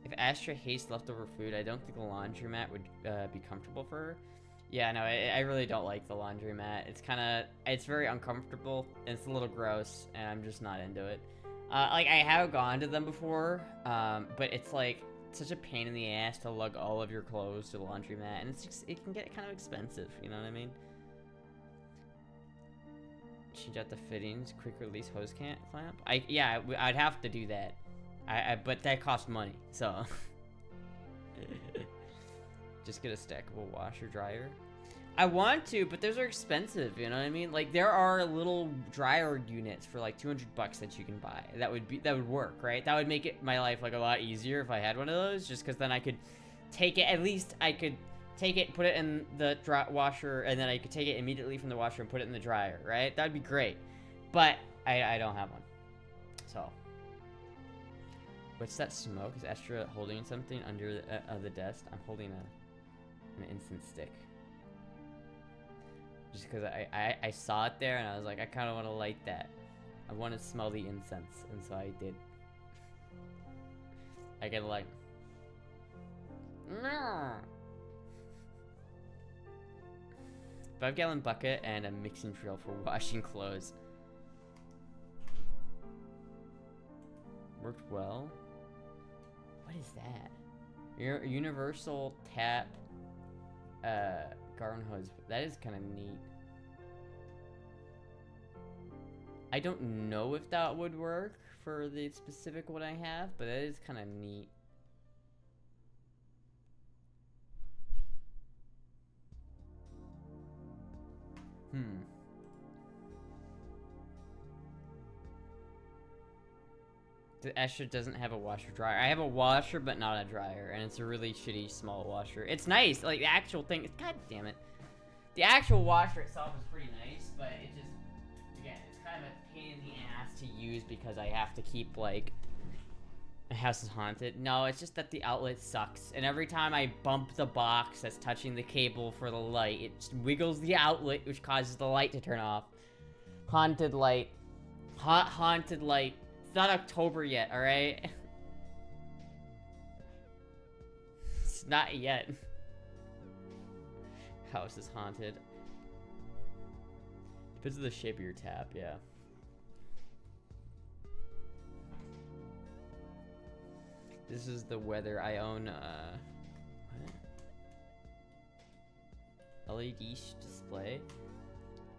If Astra hates leftover food, I don't think the laundromat would be comfortable for her. Yeah, no, I really don't like the laundromat. It's very uncomfortable, and it's a little gross, and I'm just not into it. Like, I have gone to them before, but it's like such a pain in the ass to lug all of your clothes to the laundromat, and it can get kind of expensive, you know what I mean? Change out the fittings, quick release hose clamp. I'd have to do that. But that costs money, so. Just get a stackable washer dryer. I want to, but those are expensive, you know what I mean? Like, there are little dryer units for like $200 that you can buy. That would work, right? That would make my life like a lot easier if I had one of those, just because then I could take it, at least I could take it, put it in the washer, and then I could take it immediately from the washer and put it in the dryer, right? That would be great. But I don't have one. So. What's that smoke? Is Astra holding something under the desk? I'm holding an incense stick. Just because I saw it there and I was like, I kind of want to light that. I want to smell the incense, and so I did. I get like. 5-gallon bucket and a mixing drill for washing clothes. Worked well. What is that? Universal tap garden hose. That is kind of neat. I don't know if that would work for the specific one I have, but it is kind of neat. The Astra doesn't have a washer dryer. I have a washer, but not a dryer, and it's a really shitty small washer. It's nice, like the actual thing. God damn it, the actual washer itself is pretty nice, but it just, again, it's kind of a pain in the ass to use because I have to keep like, my house is haunted. No, it's just that the outlet sucks, and every time I bump the box that's touching the cable for the light, it just wiggles the outlet, which causes the light to turn off. Haunted light, haunted light. It's not October yet, alright? It's not yet. House is haunted. Depends on the shape of your tap, yeah. This is the weather. I own, what? LED display.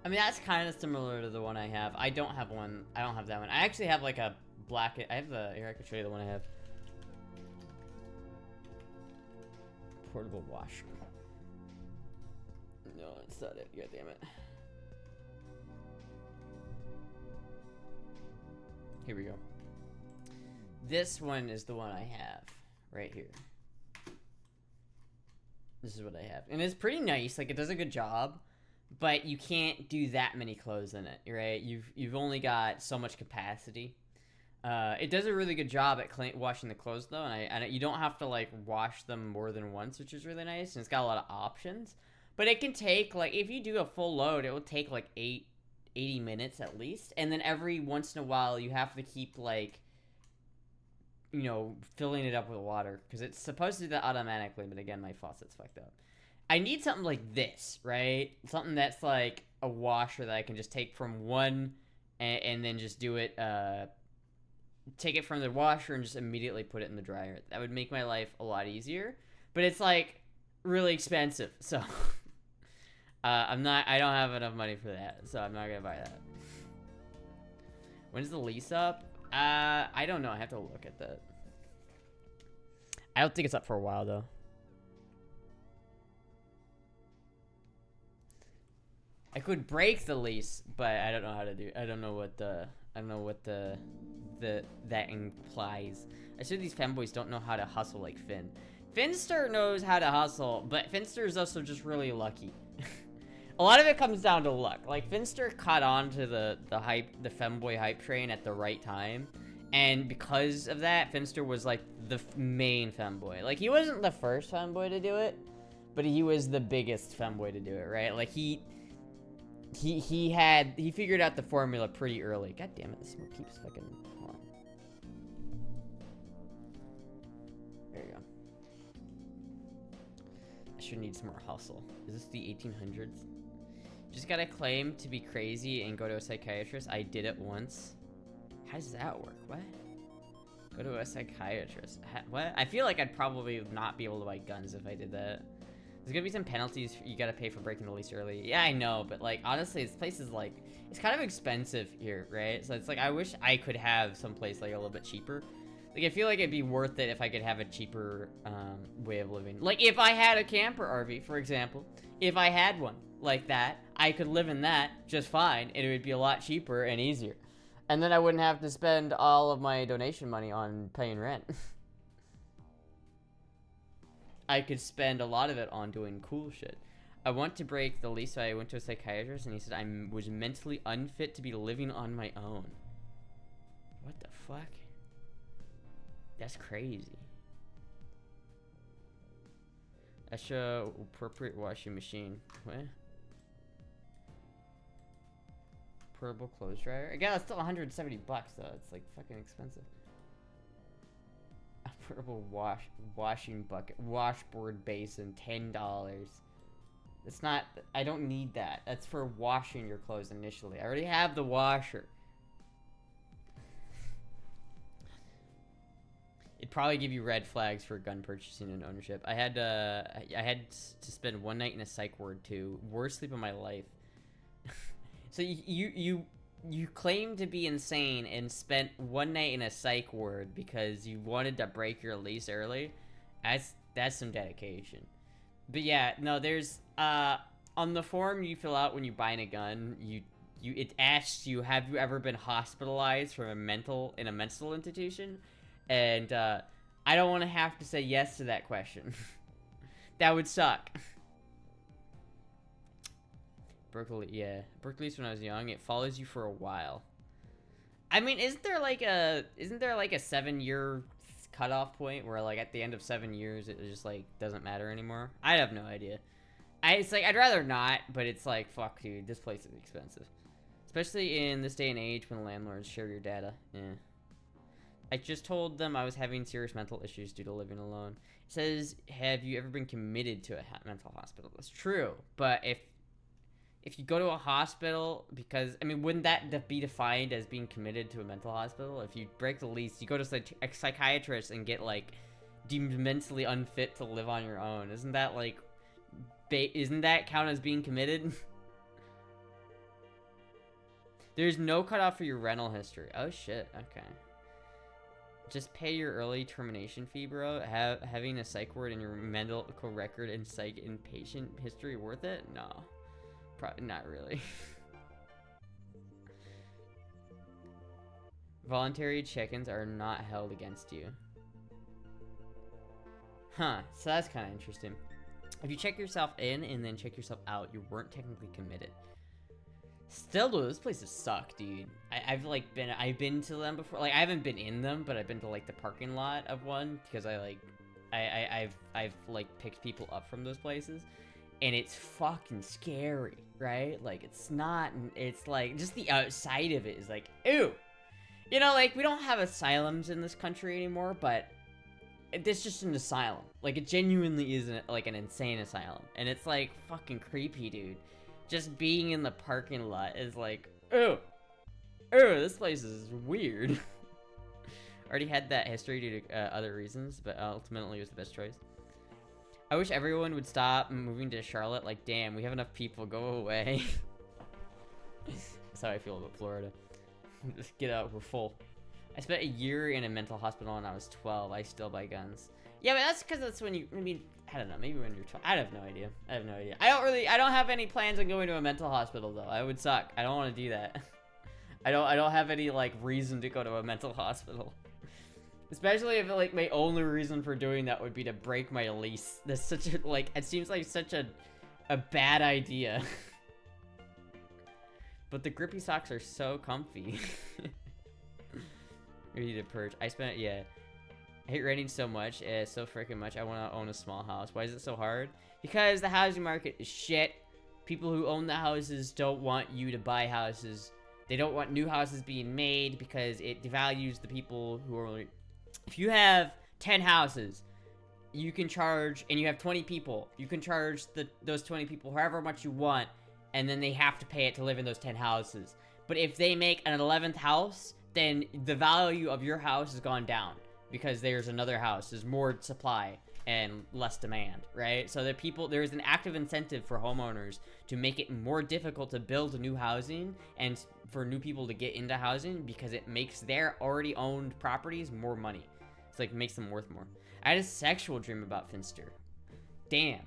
I mean, that's kind of similar to the one I have. I don't have one. I don't have that one. I actually have like a black. I have the. Here, I can show you the one I have. Portable washer. No, it's not it. God damn it. Here we go. This one is the one I have right here. This is what I have, and it's pretty nice. Like, it does a good job. But you can't do that many clothes in it, right? You've only got so much capacity. It does a really good job at washing the clothes though, and you don't have to like wash them more than once, which is really nice. And it's got a lot of options. But it can take, like, if you do a full load, it will take like 80 minutes at least. And then every once in a while, you have to keep like, you know, filling it up with water because it's supposed to do that automatically. But again, my faucet's fucked up. I need something like this, right? Something that's like a washer that I can just take from one and then just do it, take it from the washer and just immediately put it in the dryer. That would make my life a lot easier, but it's like really expensive. So I don't have enough money for that, so I'm not gonna buy that. When's the lease up? I don't know. I have to look at that. I don't think it's up for a while though. I could break the lease, but I don't know how to do. I don't know what that implies. I swear these femboys don't know how to hustle like Finn. Finster knows how to hustle, but Finster is also just really lucky. A lot of it comes down to luck. Like, Finster caught on to the femboy hype train at the right time, and because of that, Finster was like the main femboy. Like, he wasn't the first femboy to do it, but he was the biggest femboy to do it, right? Like, he figured out the formula pretty early. God damn it, this smoke keeps fucking on. There you go. I should need some more hustle. Is this the 1800s? Just gotta claim to be crazy and go to a psychiatrist. I did it once. How does that work? What? Go to a psychiatrist. What? I feel like I'd probably not be able to buy guns if I did that. There's gonna be some penalties you gotta pay for breaking the lease early. Yeah, I know, but like, honestly, this place is like, it's kind of expensive here, right? So it's like, I wish I could have some place like a little bit cheaper. Like, I feel like it'd be worth it if I could have a cheaper way of living. Like, if I had a camper RV, for example, if I had one like that, I could live in that just fine, and it would be a lot cheaper and easier. And then I wouldn't have to spend all of my donation money on paying rent. I could spend a lot of it on doing cool shit. I want to break the lease, so I went to a psychiatrist, and he said I was mentally unfit to be living on my own. What the fuck? That's crazy. Extra appropriate washing machine. What? Portable clothes dryer. Again, that's still 170 bucks though. It's like fucking expensive. A portable washing bucket, washboard basin, $10. It's not. I don't need that. That's for washing your clothes initially. I already have the washer. It'd probably give you red flags for gun purchasing and ownership. I had to spend one night in a psych ward too. Worst sleep of my life. So you you claimed to be insane and spent one night in a psych ward because you wanted to break your lease early. That's some dedication. But yeah, no, there's on the form you fill out when you're buying a gun, it asks you, have you ever been hospitalized from a mental institution? And I don't want to have to say yes to that question. That would suck. Berkeley, yeah. Berkeley's when I was young, it follows you for a while. I mean, isn't there like a 7-year cutoff point where like at the end of 7 years it just like doesn't matter anymore? I have no idea. It's like I'd rather not, but it's like fuck, dude, this place is expensive. Especially in this day and age when landlords share your data. Yeah. I just told them I was having serious mental issues due to living alone. It says, have you ever been committed to a mental hospital? That's true. But if you go to a hospital, because, I mean, wouldn't that be defined as being committed to a mental hospital? If you break the lease, you go to a psychiatrist and get, like, deemed mentally unfit to live on your own. Isn't that, like, isn't that count as being committed? There's no cutoff for your rental history. Oh, shit. Okay. Just pay your early termination fee, bro. Having a psych ward in your medical record and psych inpatient history worth it? No. Probably not really. Voluntary check-ins are not held against you. Huh. So that's kind of interesting. If you check yourself in and then check yourself out, you weren't technically committed. Still, though, those places suck, dude. I've been to them before. Like, I haven't been in them, but I've been to like the parking lot of one because I've like picked people up from those places, and it's fucking scary, right? Like, it's like just the outside of it is like, ew. You know, like, we don't have asylums in this country anymore, but it's just an asylum. Like, it genuinely is like an insane asylum, and it's like fucking creepy, dude. Just being in the parking lot is like, oh, this place is weird. Already had that history due to other reasons, but ultimately it was the best choice. I wish everyone would stop moving to Charlotte. Like, damn, we have enough people. Go away. That's how I feel about Florida. Just get out, we're full. I spent a year in a mental hospital when I was 12. I still buy guns. Yeah, but that's because that's when you, I mean, I don't know, maybe when you're 12. I have no idea. I don't have any plans on going to a mental hospital, though. I would suck. I don't want to do that. I don't have any, like, reason to go to a mental hospital. Especially if, like, my only reason for doing that would be to break my lease. That's such a, like, it seems like such a bad idea. But the grippy socks are so comfy. Ready to purge. Yeah. I hate renting so much, so freaking much. I want to own a small house. Why is it so hard? Because the housing market is shit. People who own the houses don't want you to buy houses. They don't want new houses being made because it devalues the people who are... If you have 10 houses, you can charge, and you have 20 people, you can charge those 20 people however much you want, and then they have to pay it to live in those 10 houses. But if they make an 11th house, then the value of your house has gone down. Because there's another house, there's more supply and less demand, right? So there's an active incentive for homeowners to make it more difficult to build new housing and for new people to get into housing because it makes their already owned properties more money. It's like makes them worth more. I had a sexual dream about Finster. Damn.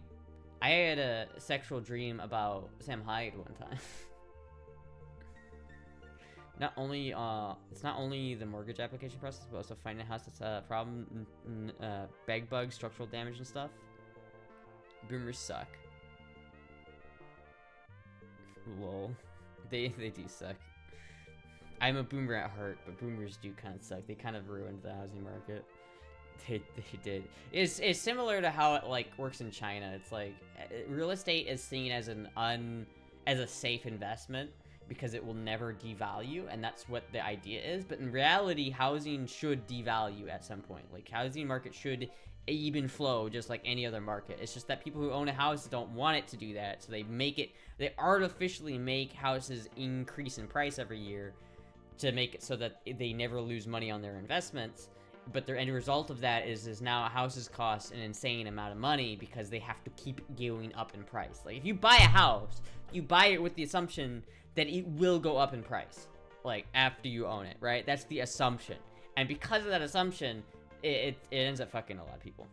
I had a sexual dream about Sam Hyde one time. It's not only the mortgage application process, but also finding a house that's a problem, bed bugs, structural damage and stuff. Boomers suck. Lol. They do suck. I'm a boomer at heart, but boomers do kind of suck. They kind of ruined the housing market. They did. It's similar to how it like works in China. It's like real estate is seen as as a safe investment, because it will never devalue, and that's what the idea is. But in reality, housing should devalue at some point. Like, housing market should even flow just like any other market. It's just that people who own a house don't want it to do that, so they artificially make houses increase in price every year to make it so that they never lose money on their investments. But the end result of that is now houses cost an insane amount of money because they have to keep going up in price. Like, if you buy a house, you buy it with the assumption that it will go up in price. like after you own it, right? That's the assumption. And because of that assumption, it ends up fucking a lot of people.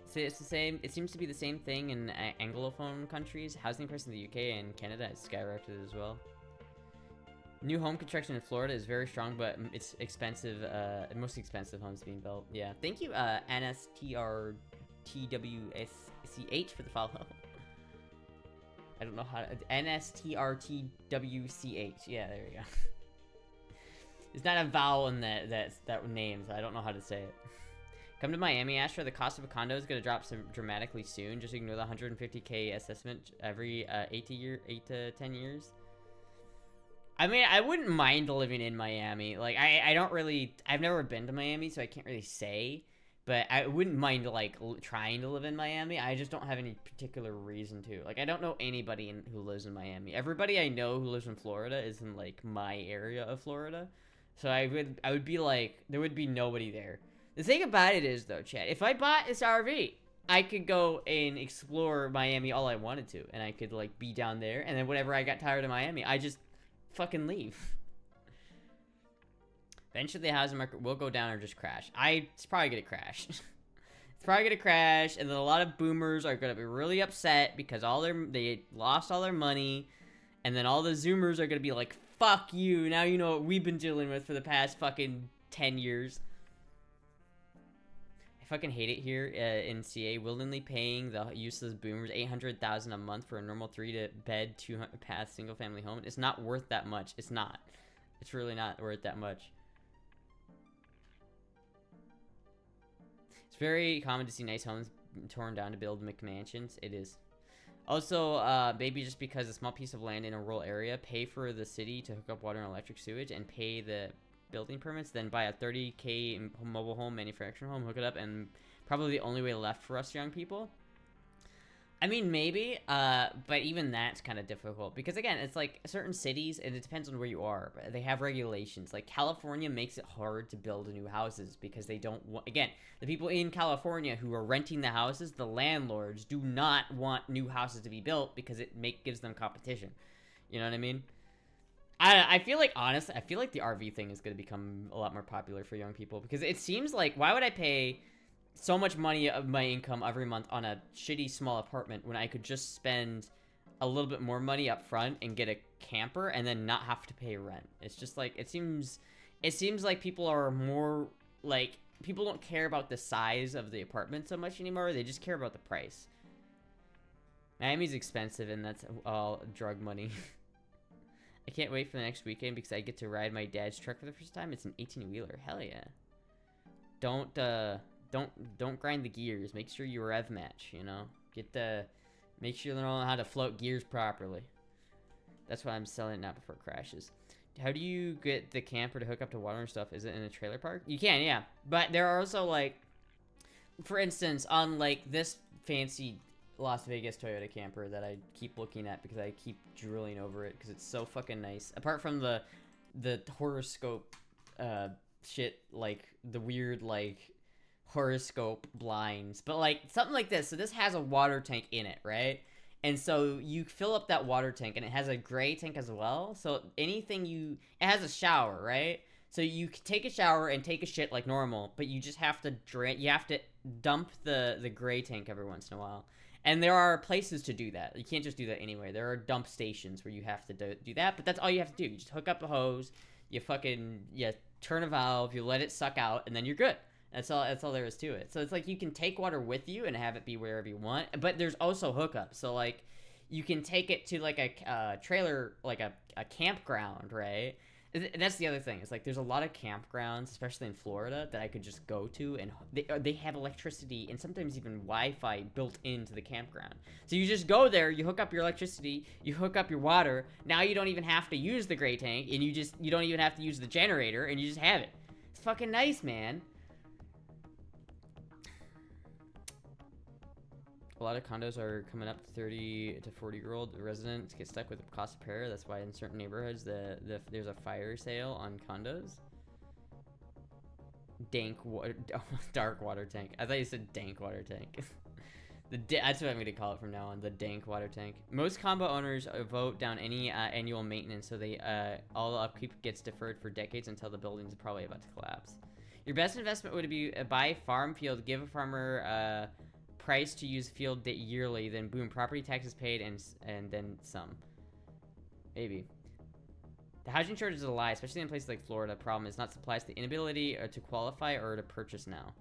So it's the same. It seems to be the same thing in Anglophone countries. Housing price in the UK and Canada has skyrocketed as well. New home construction in Florida is very strong, but it's expensive. Most expensive homes being built. Yeah. Thank you, NSTRTWSCH for the follow. I don't know how to... NSTRTWCH. Yeah, there we go. There's not a vowel in that name, so I don't know how to say it. Come to Miami, Astra. The cost of a condo is going to drop dramatically soon. Just ignore the 150K assessment every 8 to 10 years. I mean, I wouldn't mind living in Miami. Like, I don't really... I've never been to Miami, so I can't really say. But I wouldn't mind, like, trying to live in Miami. I just don't have any particular reason to. Like, I don't know anybody who lives in Miami. Everybody I know who lives in Florida is in, like, my area of Florida. So I would be like, there would be nobody there. The thing about it is, though, Chad, if I bought this RV, I could go and explore Miami all I wanted to. And I could, like, be down there. And then whenever I got tired of Miami, I just fucking leave. Eventually the housing market will go down or just crash. It's probably gonna crash. It's probably gonna crash, and then a lot of boomers are gonna be really upset because they lost all their money, and then all the Zoomers are gonna be like, fuck you, now you know what we've been dealing with for the past fucking 10 years. I fucking hate it here in CA, willingly paying the useless boomers $800,000 a month for a normal 3-bed, 200-bath single-family home. It's not worth that much. It's not. It's really not worth that much. It's very common to see nice homes torn down to build McMansions. It is. Also, maybe just because a small piece of land in a rural area, pay for the city to hook up water and electric sewage and pay the building permits, then buy a 30K mobile home, manufacturing home, hook it up, and probably the only way left for us young people. I mean, maybe, but even that's kind of difficult because, again, it's like certain cities, and it depends on where you are, but they have regulations. Like, California makes it hard to build new houses because they don't want, again, the people in California who are renting the houses, the landlords do not want new houses to be built because it gives them competition. You know what I mean? I feel like, honestly, I feel like the RV thing is going to become a lot more popular for young people because it seems like, why would I pay so much money of my income every month on a shitty small apartment when I could just spend a little bit more money up front and get a camper and then not have to pay rent? It's just like, it seems like people are more like, people don't care about the size of the apartment so much anymore. They just care about the price. Miami's expensive, and that's all drug money. I can't wait for the next weekend because I get to ride my dad's truck for the first time. It's an 18-wheeler. Hell yeah. Don't grind the gears. Make sure you rev match, you know? Make sure you know how to float gears properly. That's why I'm selling it now before it crashes. How do you get the camper to hook up to water and stuff? Is it in a trailer park? You can, yeah. But there are also, like, for instance, on, like, this fancy Las Vegas Toyota camper that I keep looking at because I keep drooling over it because it's so fucking nice. Apart from the horoscope shit, like, the weird, like, horoscope blinds, but like something like this. So this has a water tank in it, right? And so you fill up that water tank, and it has a gray tank as well. So it has a shower, right? So you can take a shower and take a shit like normal, but you just have to dump the gray tank every once in a while. And there are places to do that. You can't just do that anyway. There are dump stations where you have to do that, but that's all you have to do. You just hook up a hose, you turn a valve, you let it suck out, and then you're good. That's all there is to it. So it's like you can take water with you and have it be wherever you want, but there's also hookups. So like you can take it to like a trailer, like a campground, right? And that's the other thing. It's like there's a lot of campgrounds, especially in Florida, that I could just go to, and they have electricity and sometimes even Wi-Fi built into the campground. So you just go there, you hook up your electricity, you hook up your water. Now you don't even have to use the gray tank, and you don't even have to use the generator, and you just have it. It's fucking nice, man. A lot of condos are coming up. 30 to 40-year-old residents get stuck with the cost of repair. That's why in certain neighborhoods there's a fire sale on condos. Dank water, dark water tank. I thought you said dank water tank. That's what I'm gonna call it from now on. The dank water tank. Most combo owners vote down any annual maintenance, so they all the upkeep gets deferred for decades until the building's probably about to collapse. Your best investment would be buy farm field, give a farmer price to use field yearly, then boom, property taxes paid, and then some. Maybe. The housing shortage is a lie, especially in places like Florida. Problem is not supplies, the inability to qualify or to purchase now.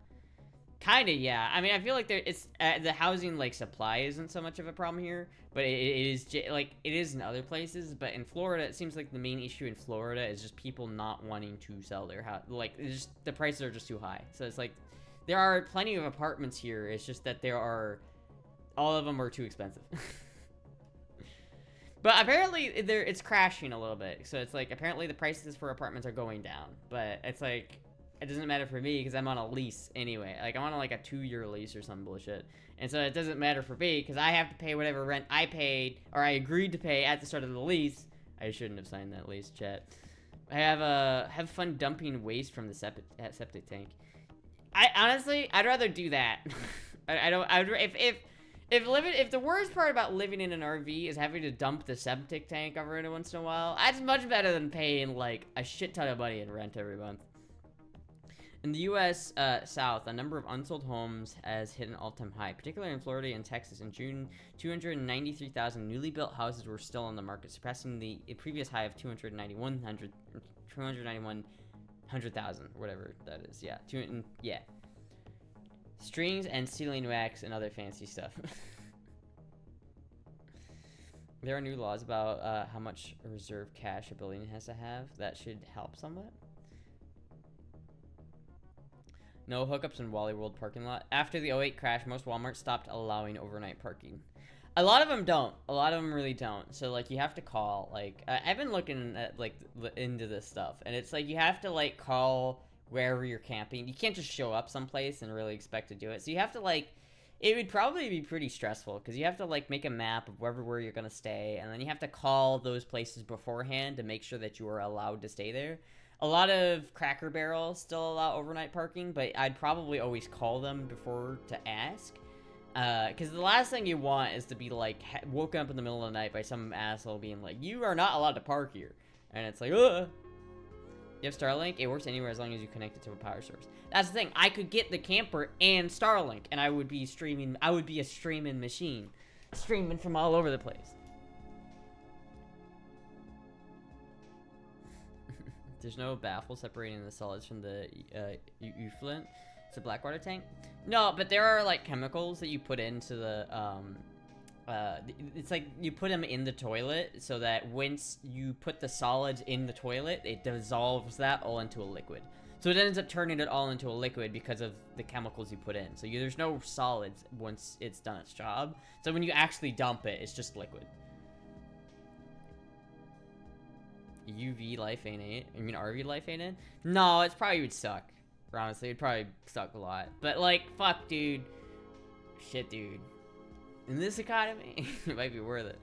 Kinda, yeah. I mean, I feel like it's the housing like supply isn't so much of a problem here, but it is like it is in other places. But in Florida, it seems like the main issue in Florida is just people not wanting to sell their house. Like, it's just the prices are just too high. So it's like there are plenty of apartments here. It's just that all of them are too expensive. But apparently it's crashing a little bit. So it's like apparently the prices for apartments are going down. But it's like it doesn't matter for me because I'm on a lease anyway. Like I'm on like a 2-year lease or some bullshit. And so it doesn't matter for me because I have to pay whatever rent I paid or I agreed to pay at the start of the lease. I shouldn't have signed that lease, chat. I have fun dumping waste from the septic tank. I'd rather do that. If the worst part about living in an RV is having to dump the septic tank every once in a while, that's much better than paying like a shit ton of money in rent every month. In the U.S. South, the number of unsold homes has hit an all-time high, particularly in Florida and Texas. In June, 293,000 newly built houses were still on the market, surpassing the previous high of 291,000, whatever that is. Yeah, yeah. Strings and sealing wax and other fancy stuff. There are new laws about how much reserve cash a building has to have. That should help somewhat. No hookups in Wally World parking lot. After the '08 crash, most Walmarts stopped allowing overnight parking. A lot of them don't. A lot of them really don't. So like you have to call. Like I've been looking at like into this stuff, and it's like you have to like call wherever you're camping. You can't just show up someplace and really expect to do it. So you have to like. It would probably be pretty stressful because you have to like make a map of where you're gonna stay, and then you have to call those places beforehand to make sure that you are allowed to stay there. A lot of Cracker Barrels still allow overnight parking, but I'd probably always call them before to ask. Because the last thing you want is to be, like, woken up in the middle of the night by some asshole being like, you are not allowed to park here. And it's like, ugh. You have Starlink? It works anywhere as long as you connect it to a power source. That's the thing. I could get the camper and Starlink, and I would be streaming. I would be a streaming machine. Streaming from all over the place. There's no baffle separating the solids from the effluent. It's a Blackwater tank. No, but there are like chemicals that you put into the it's like you put them in the toilet so that once you put the solids in the toilet, it dissolves that all into a liquid. So it ends up turning it all into a liquid because of the chemicals you put in. So there's no solids once it's done its job. So when you actually dump it, it's just liquid. UV life ain't it. I mean, RV life ain't it. No, it probably would suck. Honestly, it'd probably suck a lot. But like, fuck, dude. Shit, dude. In this economy, it might be worth it.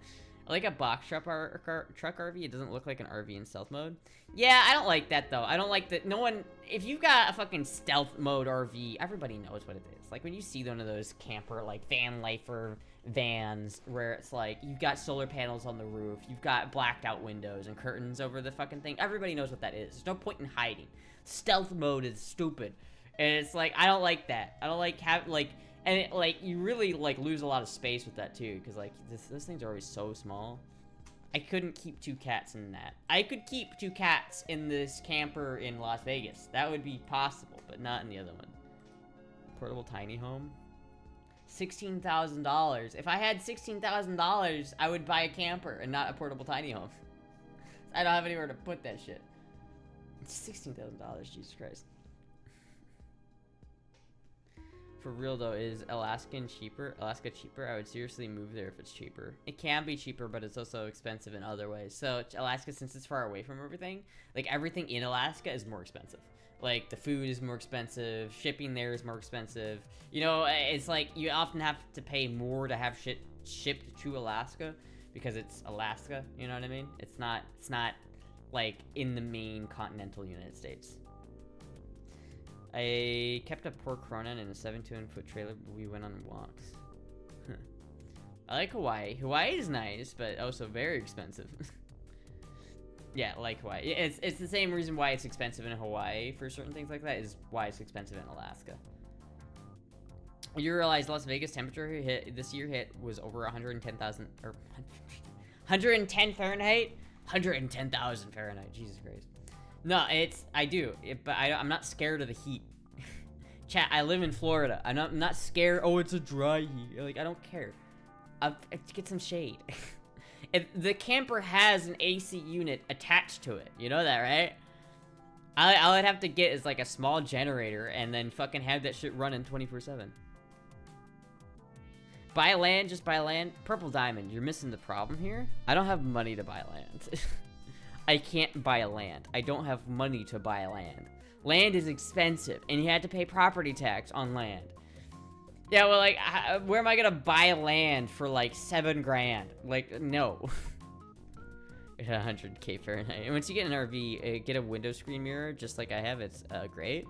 I like a box truck RV. It doesn't look like an RV in stealth mode. Yeah, I don't like that though. I don't like that. No one. If you've got a fucking stealth mode RV, everybody knows what it is. Like when you see one of those camper, like van lifer vans, where it's like you've got solar panels on the roof, you've got blacked out windows and curtains over the fucking thing. Everybody knows what that is. There's no point in hiding. Stealth mode is stupid, and it's like I don't like that. I don't like and it, like you really like lose a lot of space with that too, because like those things are always so small. I couldn't keep 2 cats in that. I could keep 2 cats in this camper in Las Vegas. That would be possible, but not in the other one. Portable tiny home. $16,000. If I had $16,000, I would buy a camper and not a portable tiny home. I don't have anywhere to put that shit. It's $16,000, Jesus Christ. For real though, is Alaska cheaper? I would seriously move there if it's cheaper. It can be cheaper, but it's also expensive in other ways. So Alaska, since it's far away from everything, like everything in Alaska is more expensive. Like the food is more expensive, shipping there is more expensive. You know, it's like you often have to pay more to have shit shipped to Alaska because it's Alaska. You know what I mean? It's not like in the main continental United States. I kept a poor Cronin in a 7-2-foot trailer. We went on walks. I like Hawaii. Hawaii is nice, but also very expensive. Yeah, like Hawaii. It's the same reason why it's expensive in Hawaii for certain things like that is why it's expensive in Alaska. You realize Las Vegas temperature this year was over 110,000 or 110 Fahrenheit? 110,000 Fahrenheit. Jesus Christ. No, I do, but I'm not scared of the heat. Chat, I live in Florida. I'm not scared. Oh, it's a dry heat. Like, I don't care. I'll get some shade. If the camper has an AC unit attached to it, you know that, right? All I'd have to get is like a small generator and then fucking have that shit running 24/7. Buy land, just buy land. Purple Diamond, you're missing the problem here. I don't have money to buy land. I can't buy land. I don't have money to buy land. Land is expensive, and you had to pay property tax on land. Yeah, well, like, where am I gonna buy land for, like, 7 grand? Like, no. 100K Fahrenheit. And once you get an RV, get a window screen mirror, just like I have, it's, great.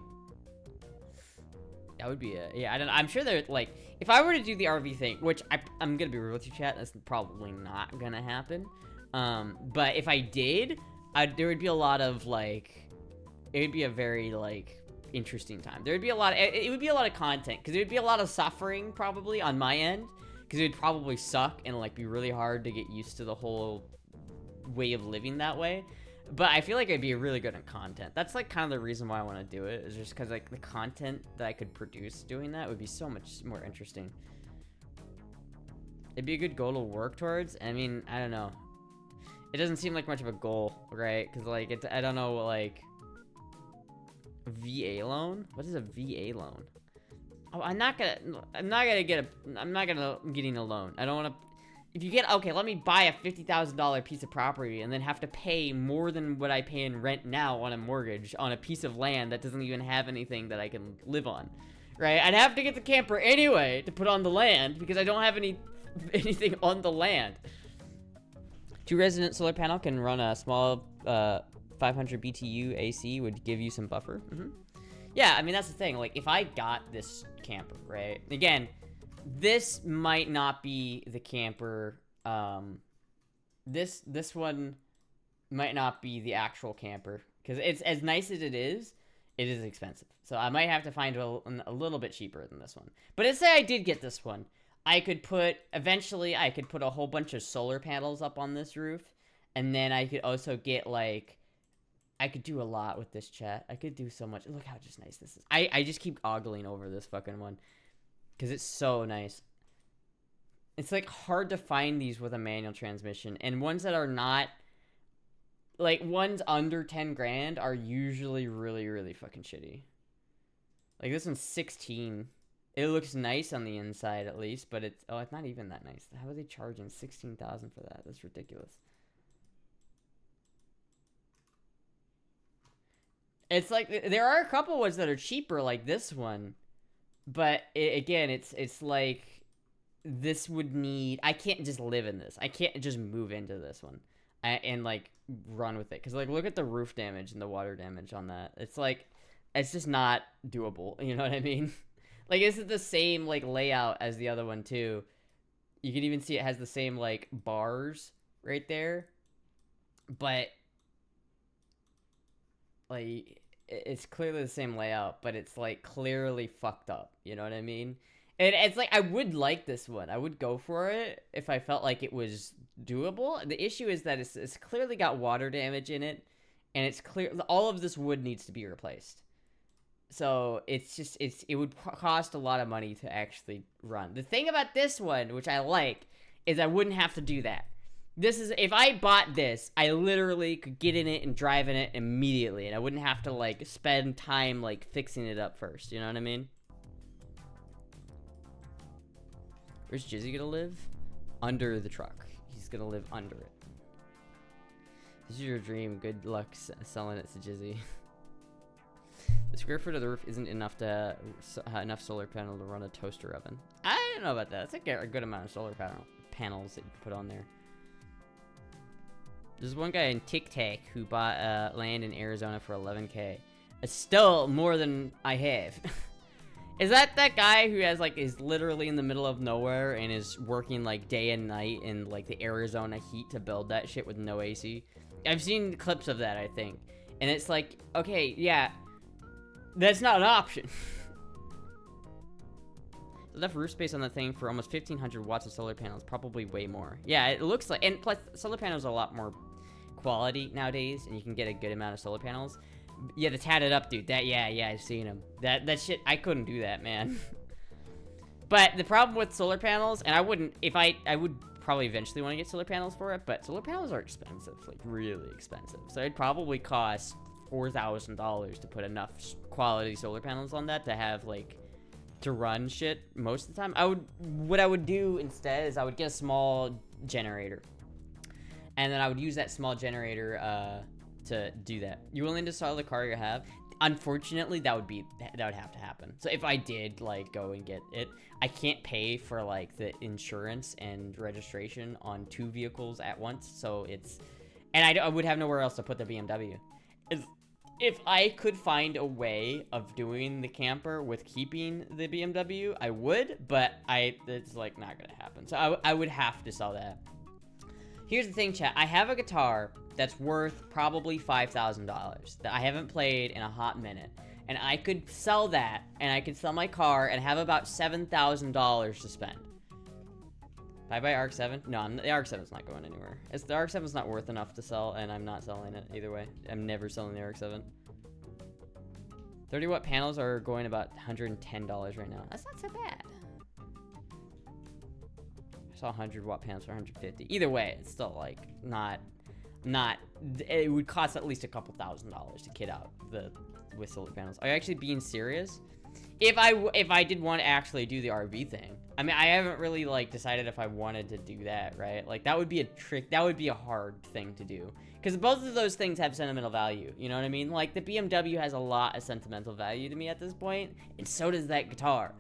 That would be yeah, I don't know. I'm sure they're, like, if I were to do the RV thing, which I'm gonna be real with you, chat, that's probably not gonna happen. But if I did, there would be a lot of, like, it would be a very, like, interesting time. There would be a lot of, it would be a lot of content, because it would be a lot of suffering, probably, on my end, because it would probably suck and, like, be really hard to get used to the whole way of living that way. But I feel like I'd be really good at content. That's, like, kind of the reason why I want to do it, is just because, like, the content that I could produce doing that would be so much more interesting. It'd be a good goal to work towards. I mean, I don't know. It doesn't seem like much of a goal, right? Because, like, it's, I don't know, like, VA loan? What is a VA loan? Oh, I'm not getting a loan. I don't want to. If you get, okay, let me buy a $50,000 piece of property and then have to pay more than what I pay in rent now on a mortgage on a piece of land that doesn't even have anything that I can live on, right? I'd have to get the camper anyway to put on the land because I don't have anything on the land. 2 resident solar panel can run a small 500 BTU AC would give you some buffer. Yeah, I mean, that's the thing. Like, if I got this camper, right? Again, this might not be the camper. This one might not be the actual camper because it's as nice as it is expensive. So I might have to find a little bit cheaper than this one. But let's say I did get this one. Eventually I could put a whole bunch of solar panels up on this roof. And then I could also get, like, I could do a lot with this, chat. I could do so much. Look how just nice this is. I just keep ogling over this fucking one. Because it's so nice. It's, like, hard to find these with a manual transmission. And ones that are not, like, ones under 10 grand are usually really, really fucking shitty. Like, this one's 16. It looks nice on the inside, at least. But it's not even that nice. How are they charging $16,000 for that? That's ridiculous. It's like, there are a couple ones that are cheaper, like this one. But, again, it's like, this would need, I can't just live in this. I can't just move into this one and, like, run with it. Because, like, look at the roof damage and the water damage on that. It's like, it's just not doable. You know what I mean? Like, this is the same, like, layout as the other one, too. You can even see it has the same, like, bars right there. But, like, it's clearly the same layout, but it's, like, clearly fucked up. You know what I mean? And it's like, I would like this one. I would go for it if I felt like it was doable. The issue is that it's clearly got water damage in it, and it's clear all of this wood needs to be replaced. So it's just, it would cost a lot of money to actually run. The thing about this one, which I like, is I wouldn't have to do that. This is, if I bought this, I literally could get in it and drive in it immediately, and I wouldn't have to, like, spend time, like, fixing it up first. You know what I mean? Where's Jizzy gonna live? Under the truck. He's gonna live under it. This is your dream. Good luck selling it to Jizzy. The square foot of the roof isn't enough to enough solar panel to run a toaster oven. I don't know about that. That's like a good amount of solar panels that you can put on there. There's one guy in Tic Tac who bought land in Arizona for 11K. It's still more than I have. Is that guy who has like is literally in the middle of nowhere and is working like day and night in like the Arizona heat to build that shit with no AC? I've seen clips of that, I think. And it's like, okay, yeah, that's not an option. Enough roof space on the thing for almost 1,500 watts of solar panels, probably way more. Yeah, it looks like, and plus solar panels are a lot more quality nowadays, and you can get a good amount of solar panels. Yeah, the tatted up dude, yeah, I've seen him. That shit, I couldn't do that, man. But the problem with solar panels, and I wouldn't, if I would probably eventually want to get solar panels for it, but solar panels are expensive, like really expensive. So it'd probably cost $4,000 to put enough quality solar panels on that to have like, to run shit most of the time. What I would do instead is I would get a small generator. And then I would use that small generator, to do that. You willing to sell the car you have? Unfortunately, that would have to happen. So if I did like go and get it, I can't pay for like the insurance and registration on 2 vehicles at once. So it's, and I would have nowhere else to put the BMW. If I could find a way of doing the camper with keeping the BMW, I would, but it's like not gonna happen. So I would have to sell that. Here's the thing, chat. I have a guitar that's worth probably $5,000 that I haven't played in a hot minute. And I could sell that, and I could sell my car and have about $7,000 to spend. Bye-bye ARC-7? No, the ARC-7's not going anywhere. The ARC-7's not worth enough to sell, and I'm not selling it either way. I'm never selling the ARC-7. 30-watt panels are going about $110 right now. That's not so bad. I saw 100-watt panels for $150. Either way, it's still like not. It would cost at least a couple $1,000s to kit out with solar panels. Are you actually being serious? If I did want to actually do the RV thing, I mean, I haven't really like decided if I wanted to do that, right? Like that would be a trick. That would be a hard thing to do because both of those things have sentimental value. You know what I mean? Like the BMW has a lot of sentimental value to me at this point, and so does that guitar.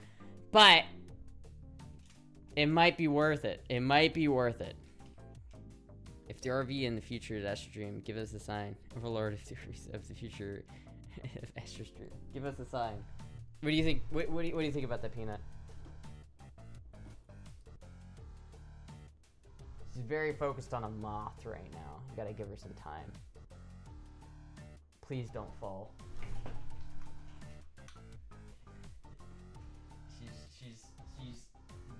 But it might be worth it. It might be worth it. If the RV in the future is Astra Dream, give us a sign. Overlord of the future of Astra Dream, give us a sign. What do you think? What do you think about that, Peanut? She's very focused on a moth right now. You gotta give her some time. Please don't fall. She's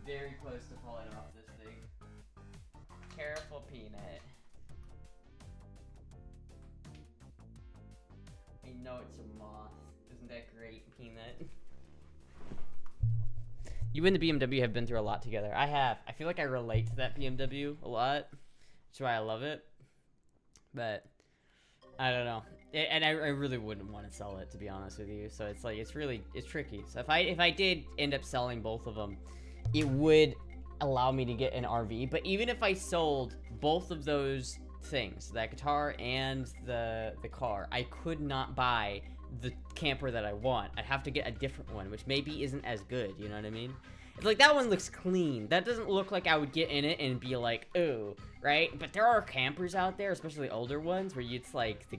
very close to falling off this thing. Careful, Peanut. I know it's a moth. Isn't that great, Peanut? You and the BMW have been through a lot together. I have. I feel like I relate to that BMW a lot. That's why I love it. But I don't know. And I really wouldn't want to sell it, to be honest with you. So it's like it's tricky. So if I did end up selling both of them, it would allow me to get an RV. But even if I sold both of those things, that guitar and the car, I could not buy the camper that I want. I'd have to get a different one, which maybe isn't as good, you know what I mean? It's like that one looks clean. That doesn't look like I would get in it and be like, ooh, right? But there are campers out there, especially older ones, where it's like the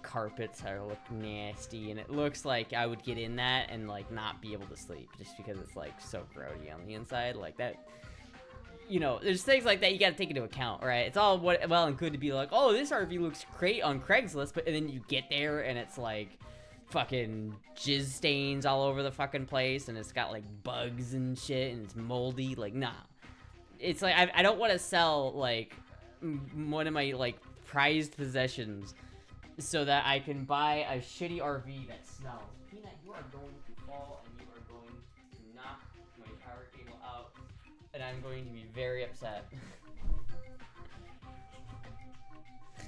carpets look nasty, and it looks like I would get in that and like not be able to sleep just because it's like so grody on the inside. Like that, you know, there's things like that you got to take into account, right? It's all well and good to be like, oh, this RV looks great on Craigslist, but then you get there and it's like fucking jizz stains all over the fucking place, and it's got like bugs and shit, and it's moldy. Like, nah. It's like I don't want to sell like one of my like prized possessions so that I can buy a shitty RV that smells. Peanut, you are going to fall, and you are going to knock my power cable out, and I'm going to be very upset.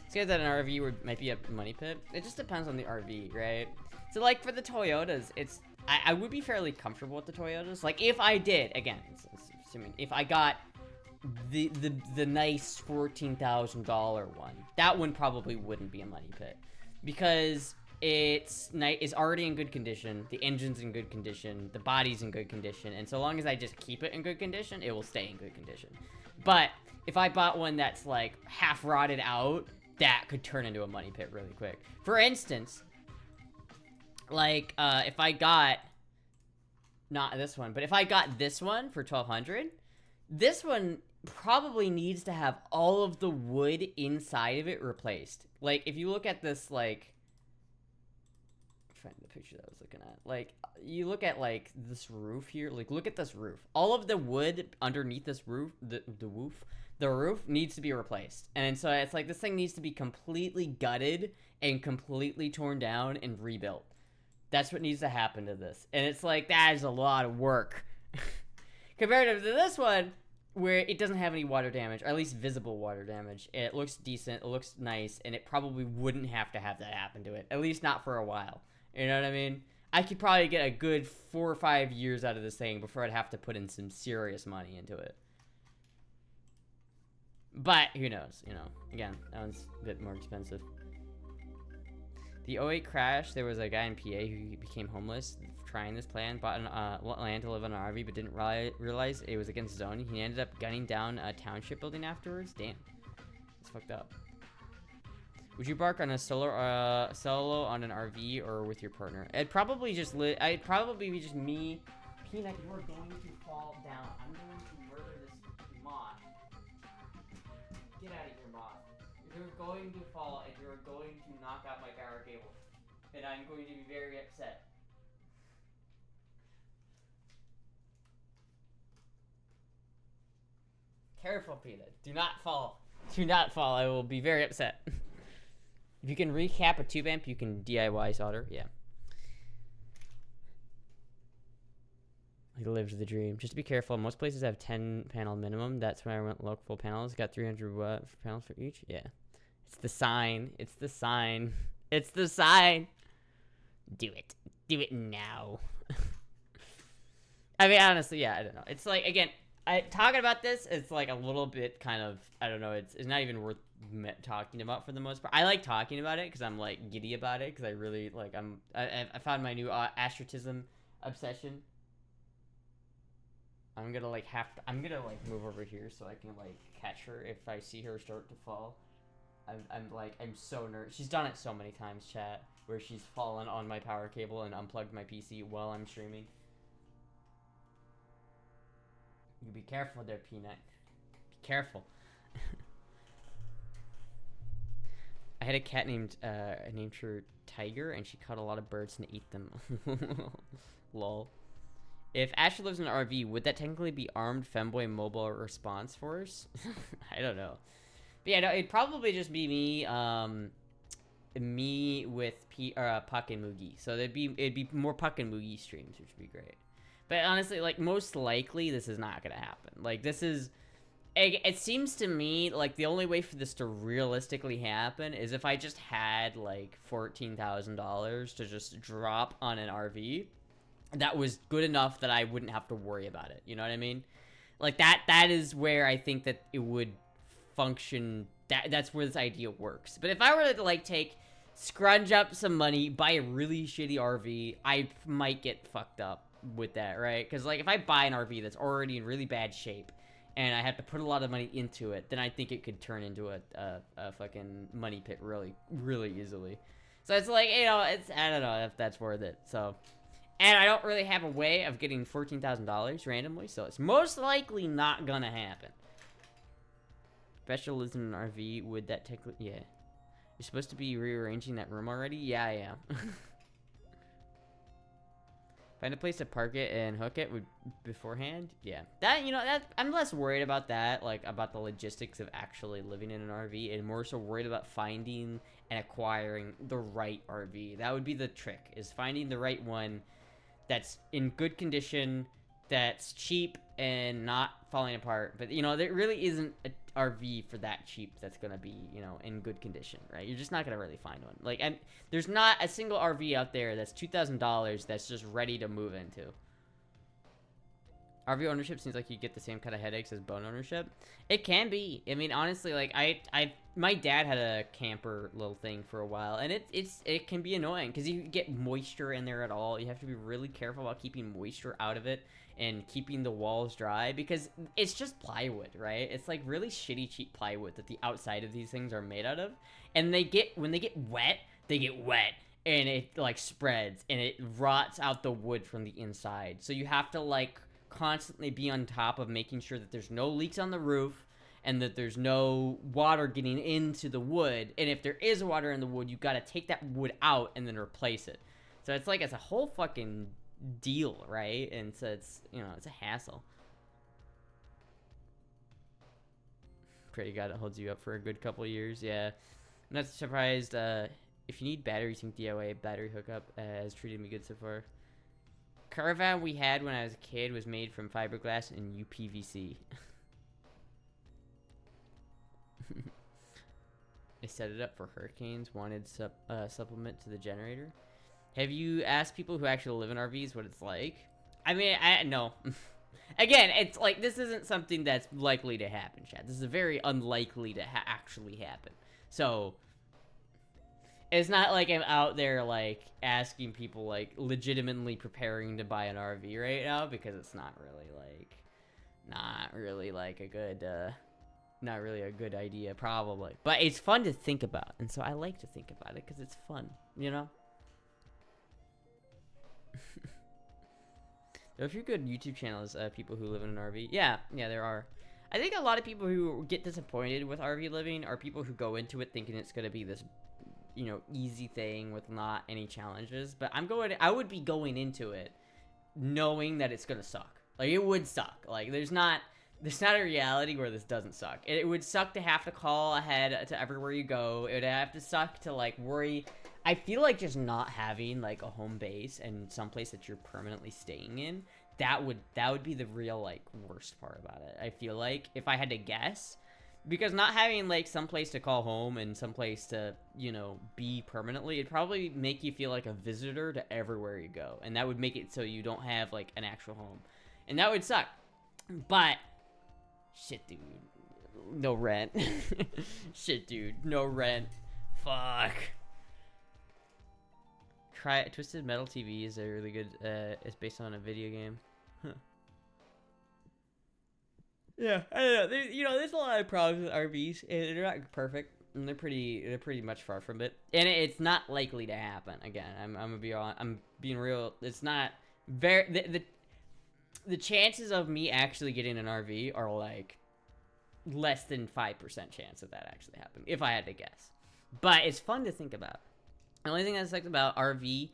Scared that an RV might be a money pit. It just depends on the RV, right? So like for the Toyotas, I would be fairly comfortable with the Toyotas. Like if I did, again, assuming if I got the nice $14,000 one, that one probably wouldn't be a money pit because it's already in good condition, the engine's in good condition, the body's in good condition, and so long as I just keep it in good condition, it will stay in good condition. But if I bought one that's like half rotted out, that could turn into a money pit really quick. For instance, like if I got not this one, but if I got this one for 1,200, this one probably needs to have all of the wood inside of it replaced. Like, if you look at this, like, find the picture that I was looking at. Like, you look at, like, this roof here. Like, look at this roof. All of the wood underneath this roof, the roof needs to be replaced. And so it's like this thing needs to be completely gutted and completely torn down and rebuilt. That's what needs to happen to this. And it's like, that is a lot of work. Compared to this one, where it doesn't have any water damage, or at least visible water damage. It looks decent, it looks nice, and it probably wouldn't have to have that happen to it. At least not for a while. You know what I mean? I could probably get a good 4 or 5 years out of this thing before I'd have to put in some serious money into it. But, who knows, you know. Again, that one's a bit more expensive. The '08 crash, there was a guy in PA who became homeless trying this plan, bought land to live on an RV, but didn't realize it was against zoning. He ended up gunning down a township building afterwards. Damn. That's fucked up. Would you bark on a solo on an RV or with your partner? It'd probably just I'd probably be just me. Peanut, you are going to fall down. I'm going to murder this moth. Get out of here, moth. You're going to fall and you're going to knock out my power cable. And I'm going to be very upset. Careful, Peanut. Do not fall. Do not fall. I will be very upset. If you can recap a tube amp, you can DIY solder. Yeah. He lived the dream. Just to be careful, most places have 10 panel minimum. That's why I went local panels. Got 300 panels for each. Yeah. It's the sign. It's the sign. It's the sign. Do it. Do it now. I mean, honestly, yeah, I don't know. It's like, again, talking about this, it's like a little bit kind of, I don't know, it's not even worth talking about for the most part. I like talking about it because I'm like giddy about it because I really like, I found my new astratism obsession. I'm gonna like move over here so I can like catch her if I see her start to fall. I'm so nervous. She's done it so many times, chat, where she's fallen on my power cable and unplugged my PC while I'm streaming. You be careful there, Peanut. Be careful. I had a cat named I named her Tiger, and she caught a lot of birds and ate them. Lol. If Astra lives in an RV, would that technically be armed Femboy mobile response force? I don't know. But yeah, no, it'd probably just be me, me with Puck and Moogie. So it'd be more Puck and Moogie streams, which would be great. But honestly, like, most likely, this is not gonna happen. Like, this is... It seems to me like the only way for this to realistically happen is if I just had, like, $14,000 to just drop on an RV that was good enough that I wouldn't have to worry about it. You know what I mean? Like, that is where I think that it would function. That's where this idea works. But if I were to, like, scrunch up some money, buy a really shitty RV, I might get fucked up with that, right? Because, like, if I buy an RV that's already in really bad shape and I have to put a lot of money into it, then I think it could turn into a fucking money pit really, really easily. So it's like, you know, I don't know if that's worth it. So, and I don't really have a way of getting $14,000 randomly, so it's most likely not gonna happen. Special lives in an RV, would that technically, yeah. You're supposed to be rearranging that room already? Yeah, I am. Find a place to park it and hook it beforehand. Yeah, that, you know, that I'm less worried about that, like about the logistics of actually living in an RV, and more so worried about finding and acquiring the right RV. That would be the trick, is finding the right one that's in good condition, that's cheap and not falling apart. But, you know, there really isn't an RV for that cheap that's gonna be, you know, in good condition, right? You're just not gonna really find one. Like, and there's not a single RV out there that's $2,000 that's just ready to move into. RV ownership seems like you get the same kind of headaches as boat ownership. It can be. I mean, honestly, like, my dad had a camper little thing for a while, and it can be annoying because you get moisture in there at all. You have to be really careful about keeping moisture out of it and keeping the walls dry, because it's just plywood, right? It's like really shitty cheap plywood that the outside of these things are made out of, and when they get wet, they get wet, and it like spreads and it rots out the wood from the inside. So you have to like constantly be on top of making sure that there's no leaks on the roof and that there's no water getting into the wood. And if there is water in the wood, you got to take that wood out and then replace it. So it's like, it's a whole fucking deal, right? And so it's, you know, it's a hassle. Pray to God it holds you up for a good couple of years. Yeah, I'm not surprised. If you need battery sync DOA, battery hookup has treated me good so far. Caravan we had when I was a kid was made from fiberglass and UPVC. I set it up for hurricanes. Wanted supplement to the generator. Have you asked people who actually live in RVs what it's like? I mean, no. Again, it's like, this isn't something that's likely to happen, Chad. This is very unlikely to actually happen. So, it's not like I'm out there, like, asking people, like, legitimately preparing to buy an RV right now, because it's not really, like, a good, not really a good idea, probably. But it's fun to think about, and so I like to think about it, because it's fun, you know? There are a few good YouTube channels, people who live in an RV. Yeah, there are. I think a lot of people who get disappointed with RV living are people who go into it thinking it's going to be this, you know, easy thing with not any challenges. But I would be going into it knowing that it's going to suck. Like, it would suck. Like, there's not a reality where this doesn't suck. It would suck to have to call ahead to everywhere you go. It would have to suck to, like, worry. I feel like just not having, like, a home base and someplace that you're permanently staying in, that would be the real, like, worst part about it. I feel like, if I had to guess, because not having, like, someplace to call home and someplace to, you know, be permanently, it'd probably make you feel like a visitor to everywhere you go. And that would make it so you don't have, like, an actual home. And that would suck. But, shit, dude. No rent. Shit, dude. No rent. Fuck. Try it. Twisted Metal TV is a really good, it's based on a video game. Huh. Yeah, I don't know. You know, there's a lot of problems with RVs. They're not perfect, and they're pretty much far from it. And it's not likely to happen. Again, I'm gonna be honest. I'm being real. It's not very the chances of me actually getting an RV are like less than 5% chance of that actually happening, if I had to guess. But it's fun to think about. The only thing that sucks about RV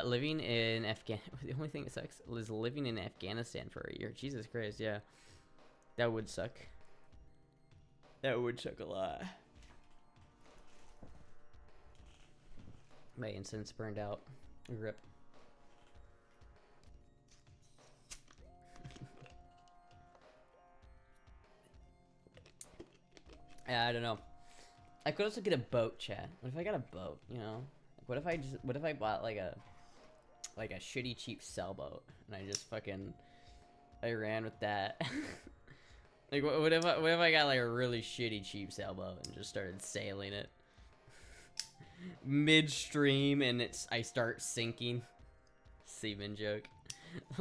living in the only thing that sucks is living in Afghanistan for a year. Jesus Christ, yeah. That would suck. That would suck a lot. My incense burned out. Rip. Yeah, I don't know. I could also get a boat, chat. What if I got a boat, you know? What if I bought like a shitty cheap sailboat and I ran with that? Like what if I got like a really shitty cheap sailboat and just started sailing it midstream and I start sinking? Seaman joke.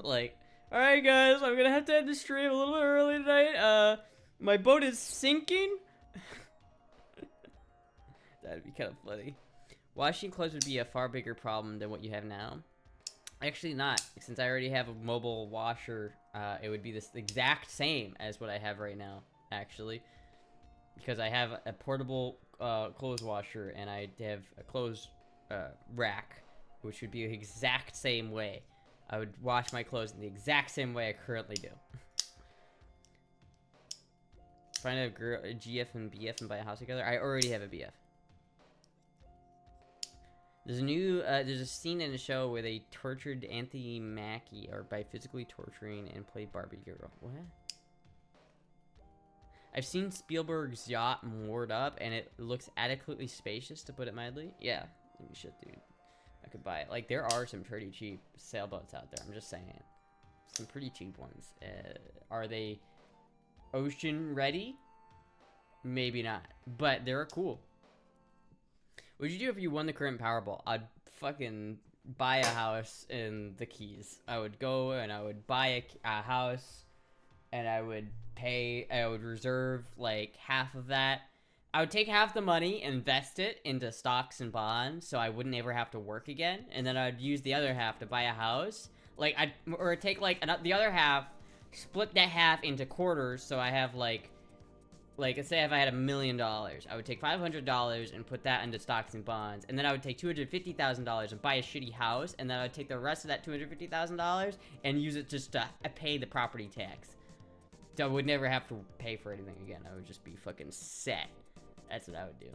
Like, all right guys, I'm gonna have to end the stream a little bit early tonight. My boat is sinking. That'd be kind of funny. Washing clothes would be a far bigger problem than what you have now. Actually not, since I already have a mobile washer. It would be this exact same as what I have right now, actually. Because I have a portable clothes washer and I have a clothes rack, which would be the exact same way. I would wash my clothes in the exact same way I currently do. Find a girl, a GF and BF and buy a house together. I already have a BF. There's a scene in the show where they tortured Anthony Mackie by physically torturing and played Barbie girl. What? I've seen Spielberg's yacht moored up and it looks adequately spacious, to put it mildly. Yeah, shit, dude. I could buy it. Like, there are some pretty cheap sailboats out there. I'm just saying. Some pretty cheap ones. Are they ocean ready? Maybe not. But they're cool. What would you do if you won the current Powerball? I'd fucking buy a house in the Keys. I would go and I would buy a house and I would reserve like half of that. I would take half the money, invest it into stocks and bonds, so I wouldn't ever have to work again, and then I'd use the other half to buy a house. Like or take like the other half, split that half into quarters, so I have like let's say if I had $1 million, I would take $500 and put that into stocks and bonds, and then I would take $250,000 and buy a shitty house, and then I would take the rest of that $250,000 and use it just to pay the property tax. So I would never have to pay for anything again. I would just be fucking set. That's what I would do.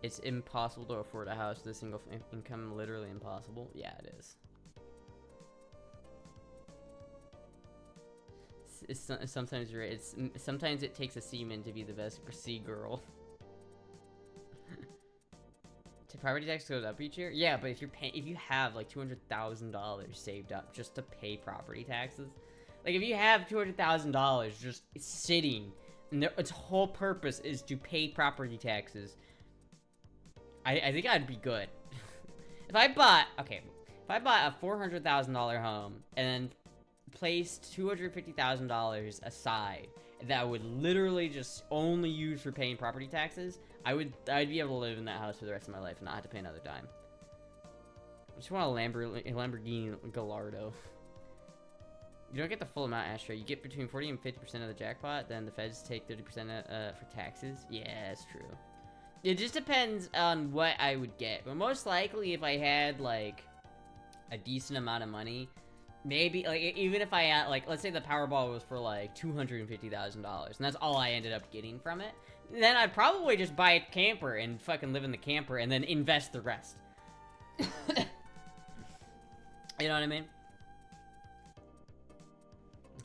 It's impossible to afford a house with a single income. Literally impossible. Yeah, it is. Sometimes you're right. Sometimes it takes a seaman to be the best sea girl. Property tax goes up each year. Yeah, but if you have like $200,000 saved up just to pay property taxes, like if you have $200,000 just sitting, and its whole purpose is to pay property taxes, I think I'd be good. If I bought a $400,000 home and then placed $250,000 aside that I would literally just only use for paying property taxes, I'd be able to live in that house for the rest of my life and not have to pay another dime. I just want a Lamborghini Gallardo. You don't get the full amount, Astra. You get between 40 and 50% of the jackpot, then the feds take 30% for taxes. Yeah, that's true. It just depends on what I would get. But most likely, if I had, like, a decent amount of money, maybe, like, even if I had, like, let's say the Powerball was for, like, $250,000, and that's all I ended up getting from it, then I'd probably just buy a camper and fucking live in the camper and then invest the rest. You know what I mean?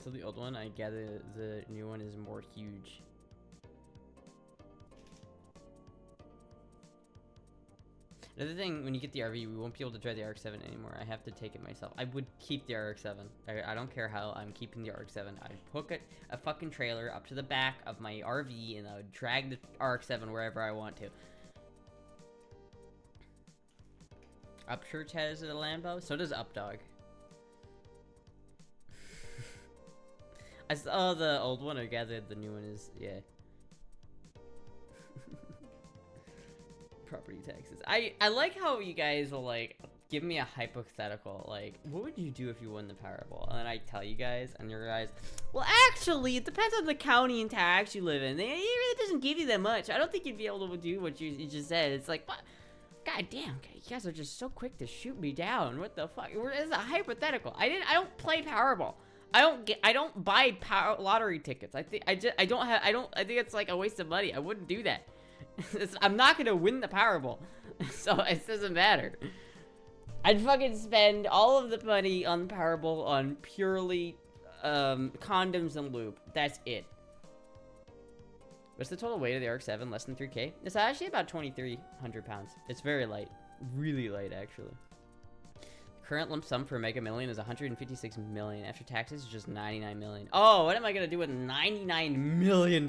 So the old one, I gather the new one is more huge. Another thing, when you get the RV, we won't be able to drive the RX-7 anymore. I have to take it myself. I would keep the RX-7. I don't care how, I'm keeping the RX-7. I'd hook a fucking trailer up to the back of my RV, and I would drag the RX-7 wherever I want to. Upchurch has a Lambo, so does Updog. I saw the old one, I gathered the new one is, yeah. Property taxes. I like how you guys will, like, give me a hypothetical, like, what would you do if you won the Powerball? And then I tell you guys, and you're guys, well, actually, it depends on the county and tax you live in. It really doesn't give you that much. I don't think you'd be able to do what you just said. It's like, what? God damn, you guys are just so quick to shoot me down. What the fuck? It's a hypothetical. I don't play Powerball. I don't buy lottery tickets. I think it's like a waste of money. I wouldn't do that. I'm not gonna win the Powerball, so it doesn't matter. I'd fucking spend all of the money on the Powerball on purely condoms and lube. That's it. What's the total weight of the RX-7? Less than 3K? It's actually about 2,300 pounds. It's very light, really light actually. Current lump sum for Mega Million is 156 million. After taxes, it's just 99 million. Oh, what am I gonna do with $99 million?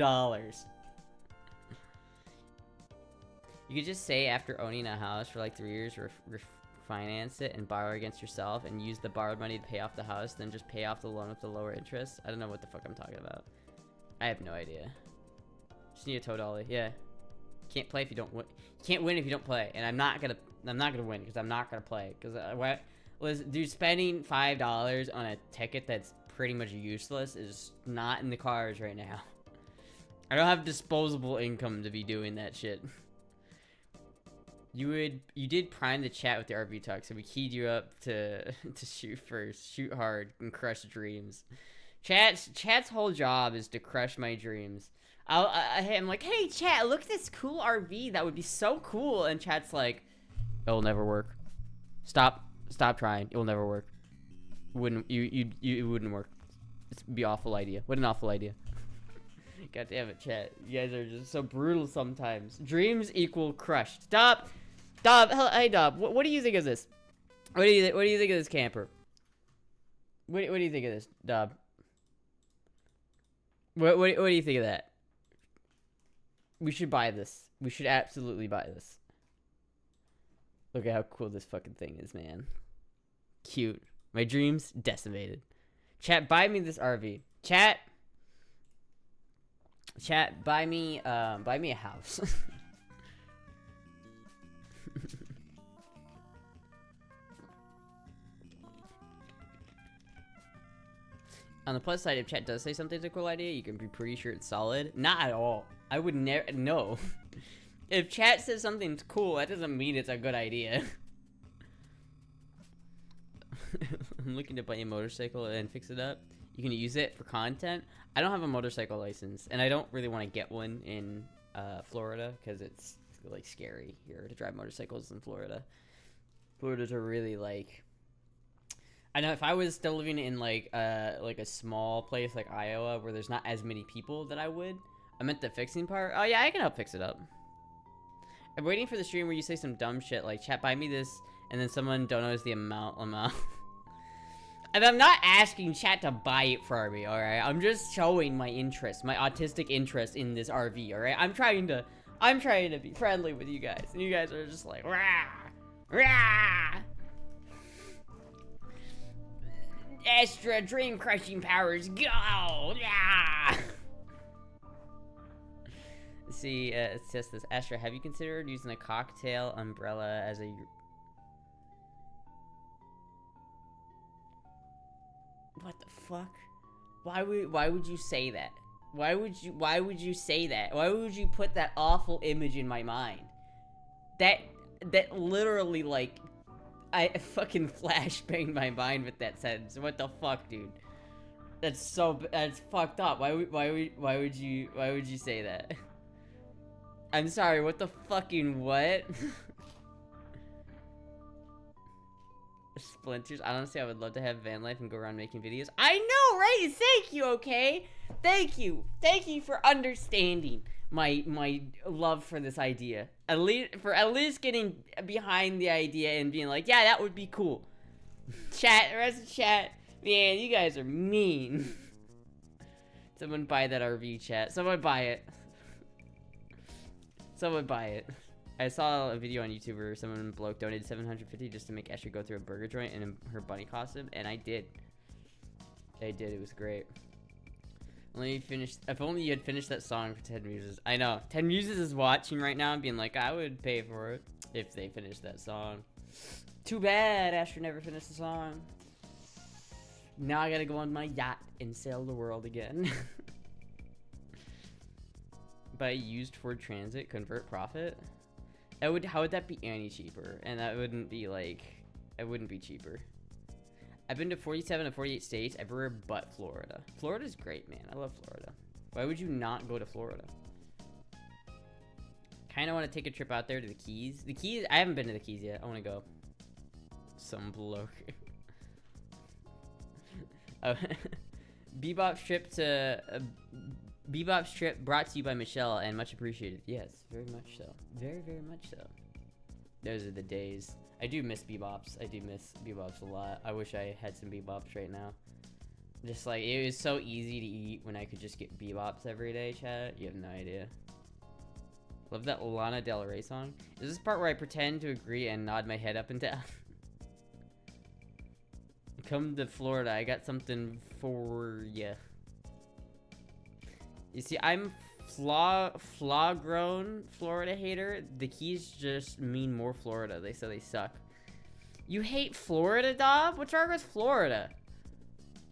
You could just say after owning a house for like 3 years, refinance it and borrow against yourself and use the borrowed money to pay off the house, then just pay off the loan with the lower interest. I don't know what the fuck I'm talking about. I have no idea. Just need a toe dolly. Yeah. Can't play if you don't win. You can't win if you don't play. And I'm not gonna win because I'm not gonna play. Because dude, spending $5 on a ticket that's pretty much useless is not in the cards right now. I don't have disposable income to be doing that shit. You did prime the chat with the RV talk, so we keyed you up to shoot first, shoot hard, and crush dreams. Chat's whole job is to crush my dreams. I'm like, hey chat, look at this cool RV. That would be so cool. And chat's like, it'll never work. Stop trying. It will never work. It wouldn't work. It'd be an awful idea. What an awful idea. God damn it, chat. You guys are just so brutal sometimes. Dreams equal crushed. Dob. Hey, Dob. What do you think of this? What do you think of this camper? What do you think of this, Dob? What do you think of that? We should buy this. We should absolutely buy this. Look at how cool this fucking thing is, man. Cute. My dreams decimated. Chat, buy me this RV. Chat. Chat, buy me a house. On the plus side, if chat does say something's a cool idea, you can be pretty sure it's solid. Not at all. I would never, no. If chat says something's cool, that doesn't mean it's a good idea. I'm looking to buy a motorcycle and fix it up. You can use it for content. I don't have a motorcycle license, and I don't really want to get one in Florida, because it's like scary here to drive motorcycles in Florida. Florida's a really like, I know if I was still living in like a small place like Iowa where there's not as many people that I would. I meant the fixing part. Oh yeah, I can help fix it up. I'm waiting for the stream where you say some dumb shit like, chat, buy me this, and then someone don't notice the amount. And I'm not asking chat to buy it for me, alright? I'm just showing my interest, my autistic interest in this RV, alright? I'm trying to be friendly with you guys, and you guys are just like, rah, rah. Astra dream crushing powers, go! Yeah! See, it's just this. Astra, have you considered using a cocktail umbrella as a... What the fuck? Why would you say that? Why would you say that? Why would you put that awful image in my mind? That literally, like, I fucking flashbanged my mind with that sentence. What the fuck, dude? That's fucked up. Why would you say that? I'm sorry, what the fucking what? Splinters. Honestly, I would love to have van life and go around making videos. I know, right? Thank you, okay? Thank you for understanding my love for this idea. At least getting behind the idea and being like, yeah, that would be cool. Chat, the rest of chat, man, you guys are mean. Someone buy that RV, chat. Someone buy it. Someone buy it. I saw a video on YouTube where someone bloke donated $750 just to make Asher go through a burger joint in her bunny costume, and I did. It was great. If only you had finished that song for 10 Muses. I know. 10 Muses is watching right now and being like, I would pay for it if they finished that song. Too bad Asher never finished the song. Now I gotta go on my yacht and sail the world again. Buy used Ford Transit, convert profit. How would that be any cheaper? And that wouldn't be like, it wouldn't be cheaper. I've been to 47 of 48 states, everywhere but Florida. Florida's great, man. I love Florida. Why would you not go to Florida? Kind of want to take a trip out there to the Keys. The Keys, I haven't been to the Keys yet. I want to go. Some bloke. Bebop's trip brought to you by Michelle and much appreciated. Yes, very much so. Very, very much so. Those are the days. I do miss Bebops. I do miss Bebops a lot. I wish I had some Bebops right now. Just like, it was so easy to eat when I could just get Bebops every day, chat. You have no idea. Love that Lana Del Rey song. Is this part where I pretend to agree and nod my head up and down? Come to Florida. I got something for ya. You see, I'm flaw-grown Florida hater. The Keys just mean more Florida. They say they suck. You hate Florida, Dob? What's wrong with Florida?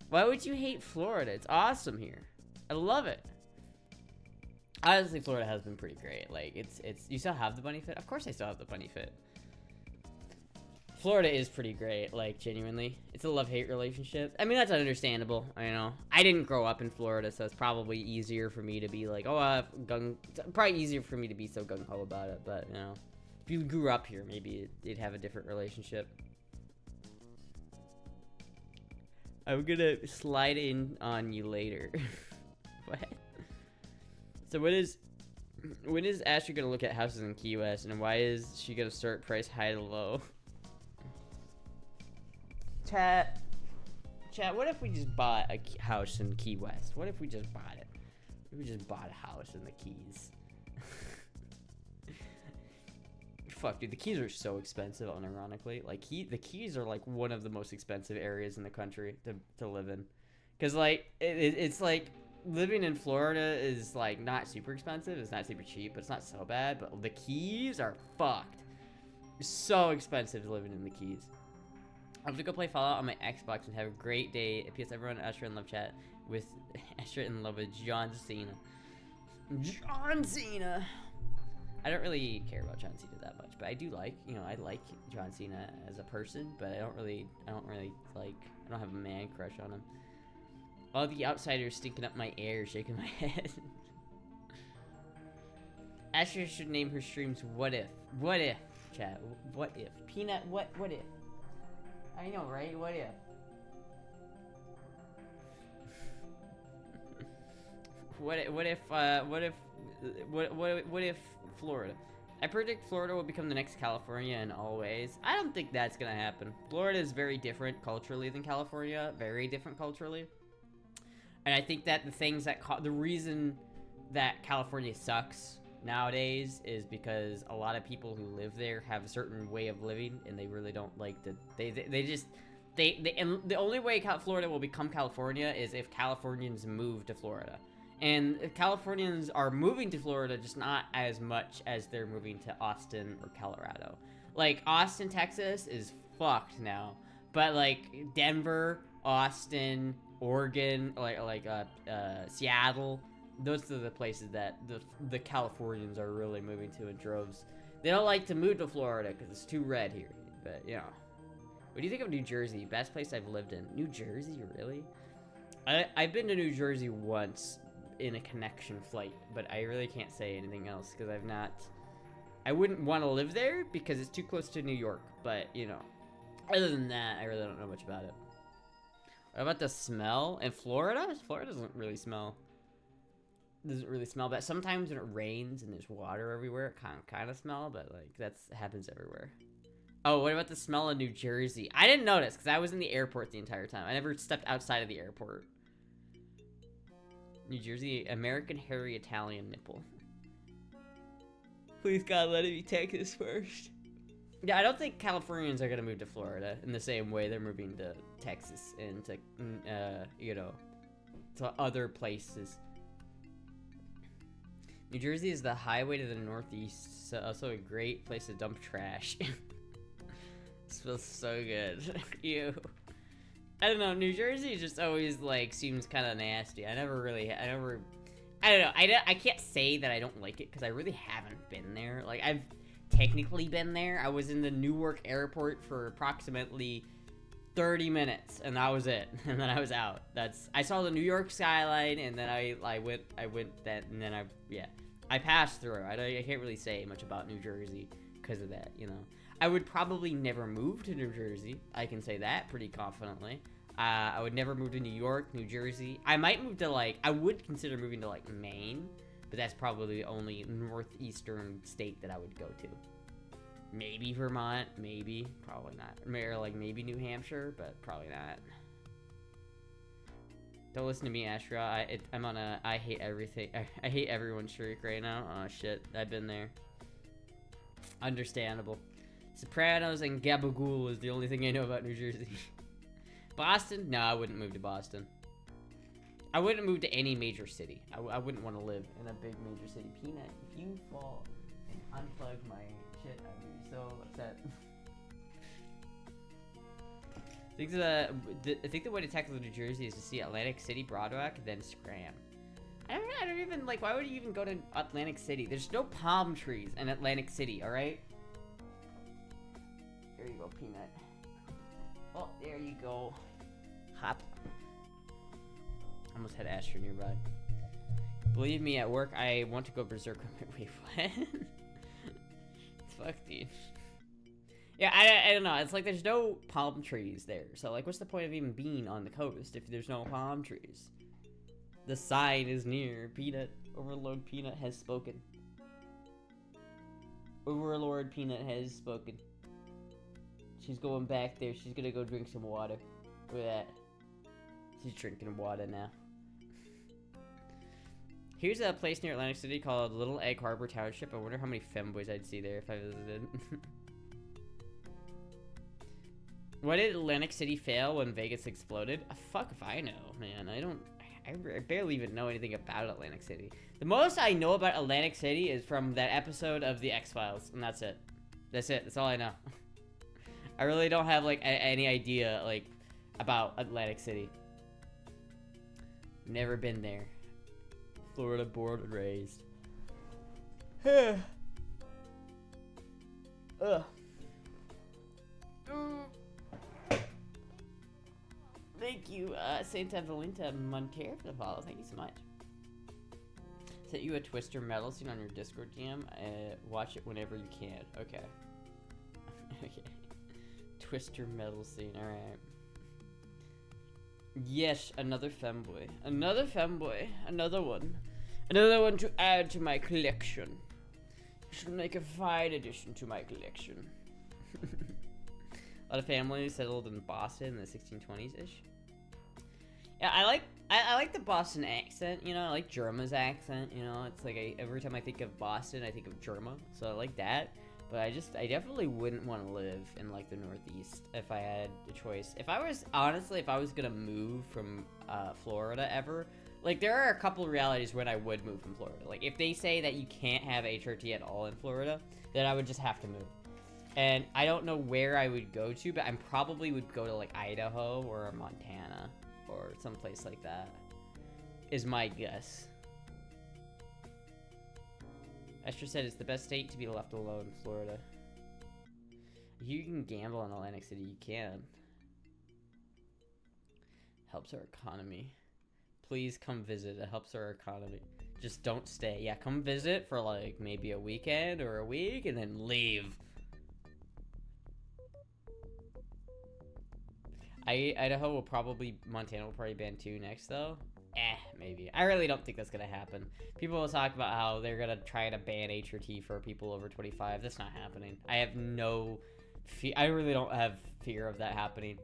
Why would you hate Florida? It's awesome here. I love it. Honestly, Florida has been pretty great. Like, it's you still have the bunny fit? Of course I still have the bunny fit. Florida is pretty great, like, genuinely. It's a love-hate relationship. I mean, that's understandable, I know. I didn't grow up in Florida, so it's probably easier for me to be like, oh, probably easier for me to be so gung-ho about it, but, you know. If you grew up here, maybe it'd have a different relationship. I'm gonna slide in on you later. What? So when is Ashley gonna look at houses in Key West, and why is she gonna start price high to low? Chat, what if we just bought a house in Key West? What if we just bought it? What if we just bought a house in the Keys? Fuck, dude, the Keys are so expensive, unironically. Like, the Keys are, like, one of the most expensive areas in the country to live in. Because, like, it's like, living in Florida is like not super expensive. It's not super cheap, but it's not so bad. But the Keys are fucked. It's so expensive living in the Keys. I have to go play Fallout on my Xbox and have a great day. P.S. Everyone, Astra in love chat with Astra in love with John Cena. John Cena. I don't really care about John Cena that much, but I do like, you know, I like John Cena as a person, but I don't really like, I don't have a man crush on him. All the outsiders stinking up my air, shaking my head. Asher should name her streams What If. What if, chat? What if? Peanut, what if? I know, right? What if? What if Florida? I predict Florida will become the next California in all ways. I don't think that's gonna happen. Florida is very different culturally than California. Very different culturally. And I think that the reason that California sucks nowadays is because a lot of people who live there have a certain way of living, and they really don't like the. And the only way Florida will become California is if Californians move to Florida. And Californians are moving to Florida, just not as much as they're moving to Austin or Colorado. Like, Austin, Texas is fucked now. But, like, Denver, Austin, Oregon, Seattle, those are the places that the Californians are really moving to in droves. They don't like to move to Florida because it's too red here. But, you know. What do you think of New Jersey? Best place I've lived in. New Jersey, really? I've been to New Jersey once in a connection flight, but I really can't say anything else because I wouldn't want to live there because it's too close to New York, but, you know, other than that, I really don't know much about it. What about the smell? In Florida? Florida doesn't really smell bad. Sometimes when it rains and there's water everywhere, it kind of smell, but, like, that happens everywhere. Oh, what about the smell of New Jersey? I didn't notice because I was in the airport the entire time. I never stepped outside of the airport. New Jersey, American hairy Italian nipple. Please God, let it be Texas first. Yeah, I don't think Californians are gonna move to Florida in the same way they're moving to Texas and to, you know, to other places. New Jersey is the highway to the northeast, so also a great place to dump trash. It smells so good. Ew. I don't know, New Jersey just always, like, seems kind of nasty. I don't know, I can't say that I don't like it, because I really haven't been there. Like, I've technically been there. I was in the Newark airport for approximately 30 minutes, and that was it. And then I was out. I saw the New York skyline, and then I went that, and then I passed through. I can't really say much about New Jersey because of that, you know. I would probably never move to New Jersey. I can say that pretty confidently. I would never move to New York, New Jersey. I might move to, like, I would consider moving to, like, Maine, but that's probably the only northeastern state that I would go to. Maybe Vermont, maybe, probably not. Or, like, maybe New Hampshire, but probably not. Don't listen to me, Astra. I'm on a I hate everything. I hate everyone streak right now. Oh, shit. I've been there. Understandable. Sopranos and Gabagool is the only thing I know about New Jersey. Boston? No, I wouldn't move to Boston. I wouldn't move to any major city. I wouldn't want to live in a big major city. Peanut, if you fall and unplug my shit, I'd be so upset. I think the way to tackle New Jersey is to see Atlantic City, Broadwalk, then scram. I don't even, like, why would you even go to Atlantic City? There's no palm trees in Atlantic City, alright? There you go, Peanut. Oh, there you go. Hop. Almost had Astra nearby. Believe me, at work, I want to go berserk. Wait, what? Fuck, dude. Yeah, I don't know. It's like there's no palm trees there. So, like, what's the point of even being on the coast if there's no palm trees? The sign is near. Peanut. Overlord Peanut has spoken. Overlord Peanut has spoken. She's going back there. She's gonna go drink some water. Look at that. She's drinking water now. Here's a place near Atlantic City called Little Egg Harbor Township. I wonder how many femboys I'd see there if I visited. Why did Atlantic City fail when Vegas exploded? Fuck if I know, man. I barely even know anything about Atlantic City. The most I know about Atlantic City is from that episode of The X-Files, and that's it. That's it. That's all I know. I really don't have, like, any idea, like, about Atlantic City. Never been there. Florida born and raised. Ugh. Thank you, Santa Valentina Montero for the follow. Thank you so much. Sent you a Twister metal scene on your Discord DM. Watch it whenever you can. Okay. Okay. Twister metal scene. All right. Yes, another femboy. Another femboy. Another one. Another one to add to my collection. You should make a fine addition to my collection. A lot of families settled in Boston in the 1620s-ish. Yeah, I like the Boston accent, you know, I like Germa's accent, you know, it's like every time I think of Boston, I think of Germa, so I like that, but I definitely wouldn't want to live in, like, the Northeast if I had a choice. If I was gonna move from, Florida ever, like, there are a couple of realities when I would move from Florida. Like, if they say that you can't have HRT at all in Florida, then I would just have to move. And I don't know where I would go to, but I probably would go to, like, Idaho or Montana or someplace like that, is my guess. Astra said it's the best state to be left alone, Florida. You can gamble in Atlantic City, you can. Helps our economy. Please come visit, it helps our economy. Just don't stay. Yeah, come visit for, like, maybe a weekend or a week and then leave. Idaho will probably, Montana will probably ban 2 next, though. Maybe. I really don't think that's gonna happen. People will talk about how they're gonna try to ban HRT for people over 25. That's not happening. I have no I really don't have fear of that happening.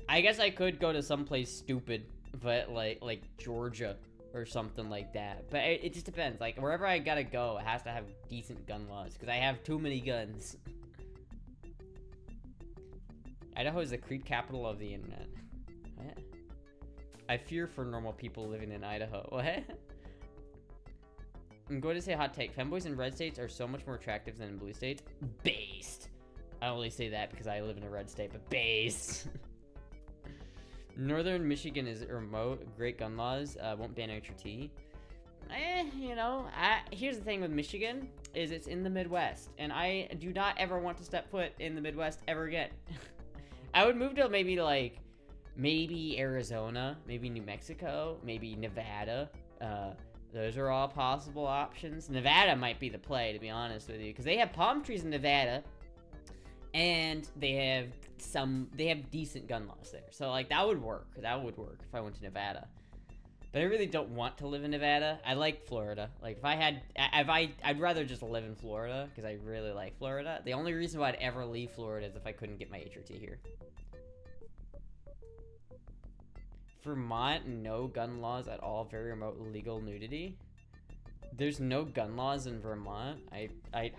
I guess I could go to someplace stupid, but like Georgia or something like that. But it just depends. Like, wherever I gotta go, it has to have decent gun laws, because I have too many guns. Idaho is the creep capital of the internet. What? I fear for normal people living in Idaho. What? I'm going to say hot take. Femboys in red states are so much more attractive than in blue states. Based. I only say that because I live in a red state, but based. Northern Michigan is remote. Great gun laws. Won't ban HRT. You know, here's the thing with Michigan, is it's in the Midwest, and I do not ever want to step foot in the Midwest ever again. I would move to maybe Arizona, maybe New Mexico, maybe Nevada. Those are all possible options. Nevada might be the play, to be honest with you, because they have palm trees in Nevada, and they have decent gun laws there. So, like, that would work. That would work if I went to Nevada. But I really don't want to live in Nevada. I like Florida. Like, I'd rather just live in Florida, because I really like Florida. The only reason why I'd ever leave Florida is if I couldn't get my HRT here. Vermont, no gun laws at all. Very remote legal nudity. There's no gun laws in Vermont. I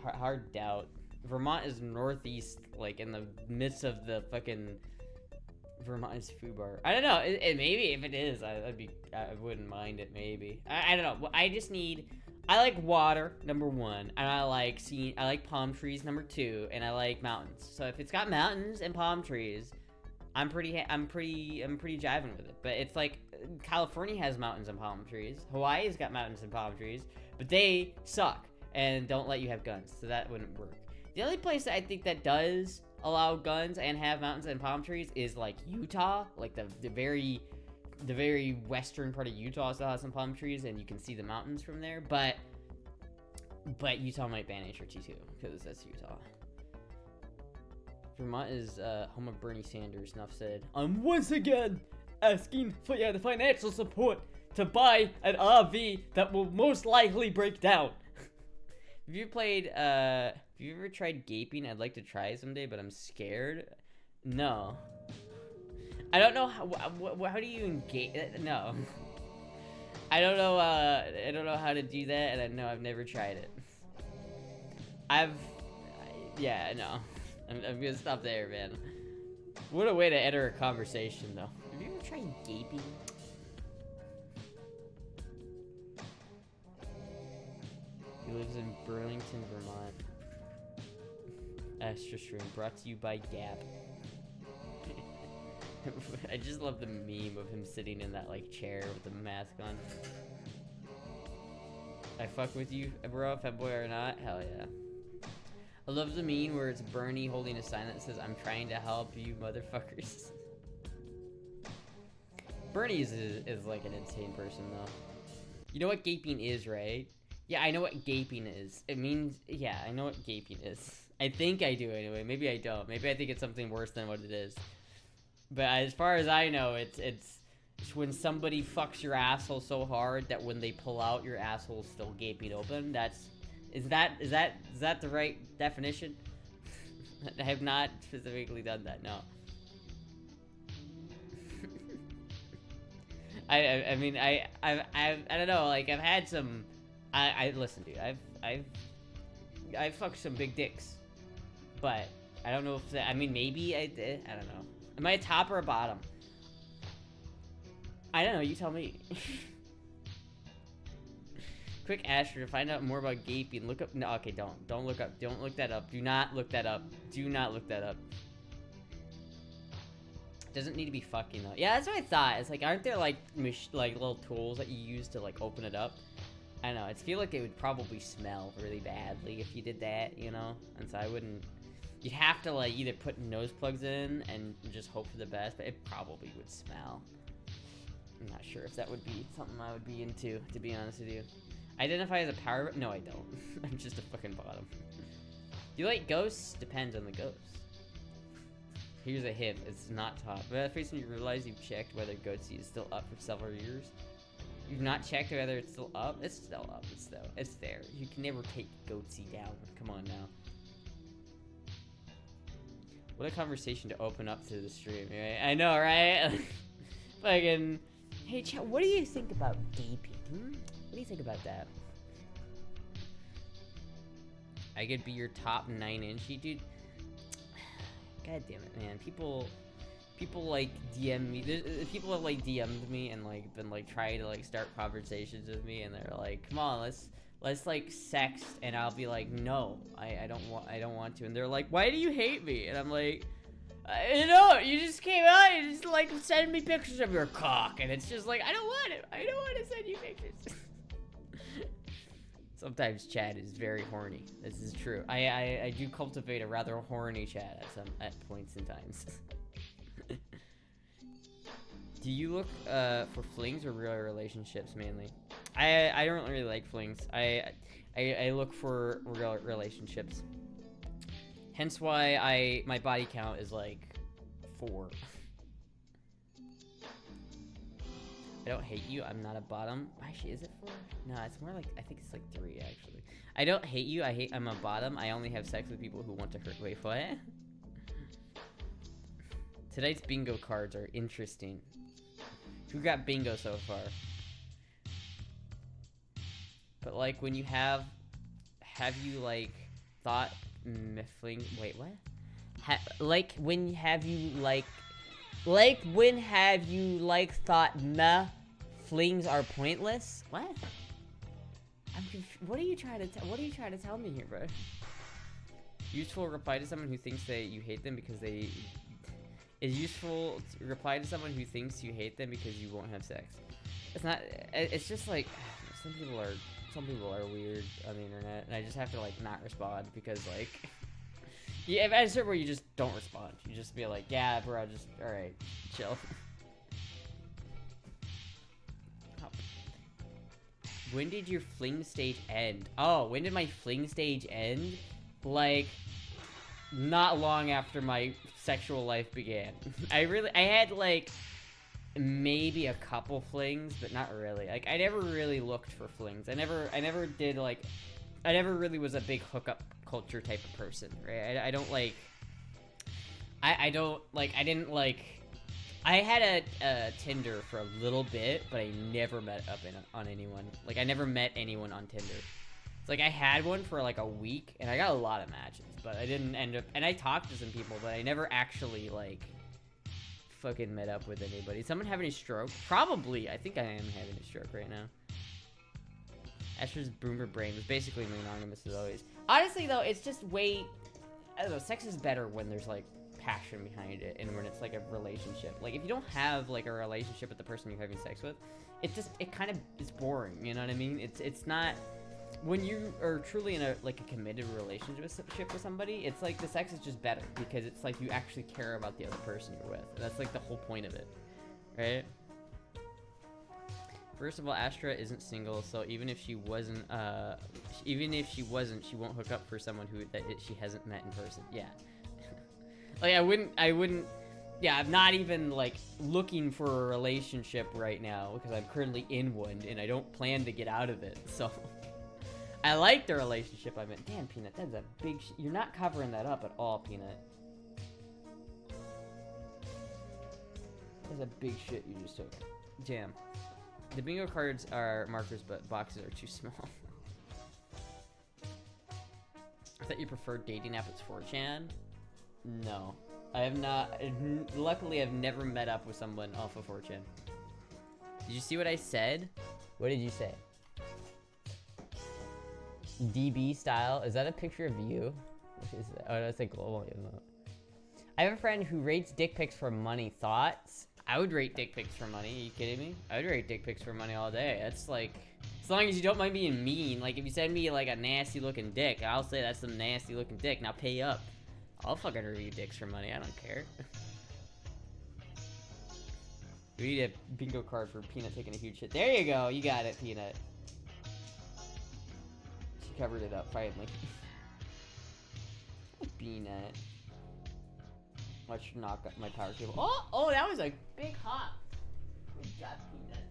hard doubt. Vermont is northeast, like, in the midst of the fucking... Vermont is FUBAR. I don't know. It maybe if it is, I wouldn't mind it. Maybe. I don't know. I like water, number 1, and I like palm trees, number 2, and I like mountains. So if it's got mountains and palm trees, I'm pretty jiving with it. But it's like California has mountains and palm trees. Hawaii's got mountains and palm trees, but they suck and don't let you have guns, so that wouldn't work. The only place that I think that does allow guns and have mountains and palm trees is like Utah, like the very western part of Utah still has some palm trees and you can see the mountains from there, but Utah might ban HRT too, because that's Utah. Vermont is home of Bernie Sanders, enough said. I'm once again asking for the financial support to buy an RV that will most likely break down. Have you ever tried gaping? I'd like to try it someday, but I'm scared. No. I don't know how do you engage? No. I don't know how to do that, and I've never tried it. Yeah, no. I'm gonna stop there, man. What a way to enter a conversation, though. Have you ever tried gaping? He lives in Burlington, Vermont. Astra stream brought to you by Gap. I just love the meme of him sitting in that like chair with the mask on. I fuck with you, bro, Femboy or not? Hell yeah. I love the meme where it's Bernie holding a sign that says, "I'm trying to help you, motherfuckers." Bernie is like an insane person, though. You know what gaping is, right? Yeah, I know what gaping is. It means, yeah, I know what gaping is. I think I do anyway. Maybe I don't. Maybe I think it's something worse than what it is. But as far as I know, it's when somebody fucks your asshole so hard that when they pull out, your asshole's still gaping open. Is that the right definition? I have not specifically done that. No. I mean I don't know. Like I've had some. I listen, dude. I've fucked some big dicks, but I don't know if that. I mean, maybe I did. I don't know. Am I a top or a bottom? I don't know. You tell me. Quick Astra to find out more about gaping. Look up. No, okay, don't look up. Don't look that up. Do not look that up. Do not look that up. Doesn't need to be fucking though. Yeah, that's what I thought. It's like, aren't there like little tools that you use to like open it up? I don't know. I feel like it would probably smell really badly if you did that, you know. And so I wouldn't. You'd have to like either put nose plugs in and just hope for the best, but it probably would smell. I'm not sure if that would be something I would be into, to be honest with you. Identify as a power. No, I don't. I'm just a fucking bottom. Do you like ghosts? Depends on the ghost. Here's a hip. It's not top. But at first when you realize you've checked whether Goatsy is still up for several years. You've not checked whether it's still up? It's still up. It's there. You can never take Goatsy down. Come on now. What a conversation to open up to the stream, right? I know, right? Fucking, hey, chat, what do you think about gaping? What do you think about that? I could be your top 9-inchy, dude. God damn it, man. People like DM me. People have like DM'd me and like been like trying to like start conversations with me, and they're like, "Come on, let's like sext," and I'll be like, "No, I don't want to." And they're like, "Why do you hate me?" And I'm like, "You know, you just came out and just like send me pictures of your cock," and it's just like, I don't want it. I don't want to send you pictures. Sometimes chat is very horny. This is true. I do cultivate a rather horny chat at points in times. Do you look for flings or real relationships mainly? I don't really like flings. I look for real relationships. Hence why my body count is like 4. I don't hate you. I'm not a bottom. Actually, is it 4? No, it's more like, I think it's like 3 actually. I don't hate you. I'm a bottom. I only have sex with people who want to hurt. Wait, what? Tonight's bingo cards are interesting. Who got bingo so far? But like when you have you like thought miffling? Wait, what? When have you thought flings are pointless? What? I'm confused. What are you trying to tell me here, bro? Useful reply to someone who thinks that you hate them because they. Is useful to reply to someone who thinks you hate them because you won't have sex. It's not. It's just like some people are weird on the internet, and I just have to like not respond because like. Yeah, at a certain point you just don't respond. You just be like, yeah, bro, just alright, chill. Oh. When did your fling stage end? Oh, when did my fling stage end? Like, not long after my sexual life began. I had like maybe a couple flings, but not really. Like, I never really looked for flings. I never did like. I never really was a big hookup culture type of person, right? I don't like. I didn't like. I had a Tinder for a little bit, but I never met up on anyone. Like, I never met anyone on Tinder. It's like I had one for like a week, and I got a lot of matches, but I didn't end up. And I talked to some people, but I never actually like fucking met up with anybody. Someone having a stroke? Probably. I think I am having a stroke right now. Astra's boomer brain was basically monogamous as always. Honestly, though, it's just way... I don't know, sex is better when there's, like, passion behind it and when it's, like, a relationship. Like, if you don't have, like, a relationship with the person you're having sex with, it kind of is boring, you know what I mean? It's not... When you are truly in a committed relationship with somebody, it's like the sex is just better because it's like you actually care about the other person you're with. That's like the whole point of it, right? First of all, Astra isn't single, so even if she wasn't, she won't hook up for someone she hasn't met in person. Yeah, like I wouldn't. Yeah, I'm not even like looking for a relationship right now because I'm currently in one and I don't plan to get out of it. So. I like the relationship I'm in. Damn, Peanut, that's a big you're not covering that up at all, Peanut. That's a big shit you just took. Damn. The bingo cards are markers, but boxes are too small. I thought you preferred dating app. It's 4chan. No. I have not. Luckily, I've never met up with someone off of 4chan. Did you see what I said? What did you say? DB style? Is that a picture of you? Which is that? Oh, that's a global emote. I have a friend who rates dick pics for money. Thoughts? I would rate dick pics for money. Are you kidding me? I would rate dick pics for money all day. That's like, as long as you don't mind being mean. Like, if you send me like a nasty looking dick, I'll say that's some nasty looking dick. Now pay up. I'll fucking review dicks for money. I don't care. We need a bingo card for Peanut taking a huge shit. There you go. You got it, Peanut. Covered it up finally. Peanut. Let's knock up my power cable. Oh, that was a big hop. Good job, Peanut.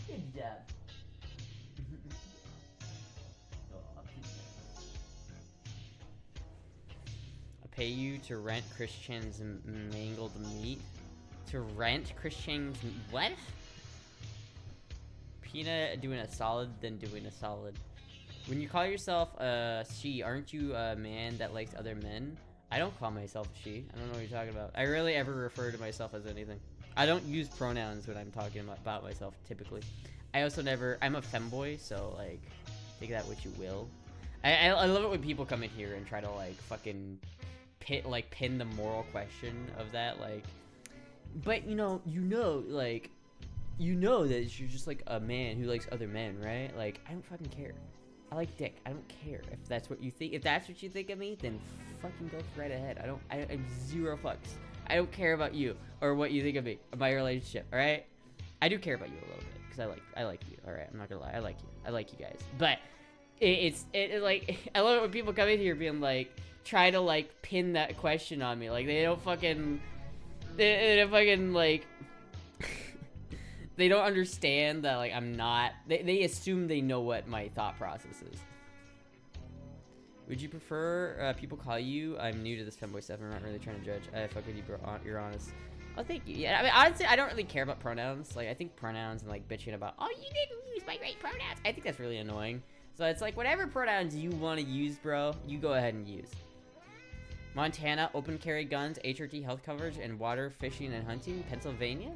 Good job. Oh, Peanut. I pay you to rent Christian's mangled meat. To rent Christian's what? Peanut doing a solid, then doing a solid. When you call yourself a she, aren't you a man that likes other men? I don't call myself a she. I don't know what you're talking about. I rarely ever refer to myself as anything. I don't use pronouns when I'm talking about myself, typically. I also never... I'm a femboy, so, like, take that what you will. I love it when people come in here and try to, like, fucking pin the moral question of that, like... But, you know, like... You know that you're just, like, a man who likes other men, right? Like, I don't fucking care. I like dick. I don't care if that's what you think. If that's what you think of me, then fucking go right ahead. I'm zero fucks. I don't care about you or what you think of me, of my relationship. All right. I do care about you a little bit because I like you. All right. I'm not gonna lie. I like you. I like you guys. But it's like I love it when people come in here being like try to like pin that question on me. Like they don't fucking like. They don't understand that, like, I'm not... They assume they know what my thought process is. Would you prefer people call you... I'm new to this femboy stuff. I'm not really trying to judge. I fuck with you, bro. You're honest. Oh, thank you. Yeah, I mean, honestly, I don't really care about pronouns. Like, I think pronouns and, like, bitching about... Oh, you didn't use my right pronouns. I think that's really annoying. So it's like, whatever pronouns you want to use, bro, you go ahead and use. Montana, open carry guns, HRT health coverage, and water, fishing, and hunting. Pennsylvania?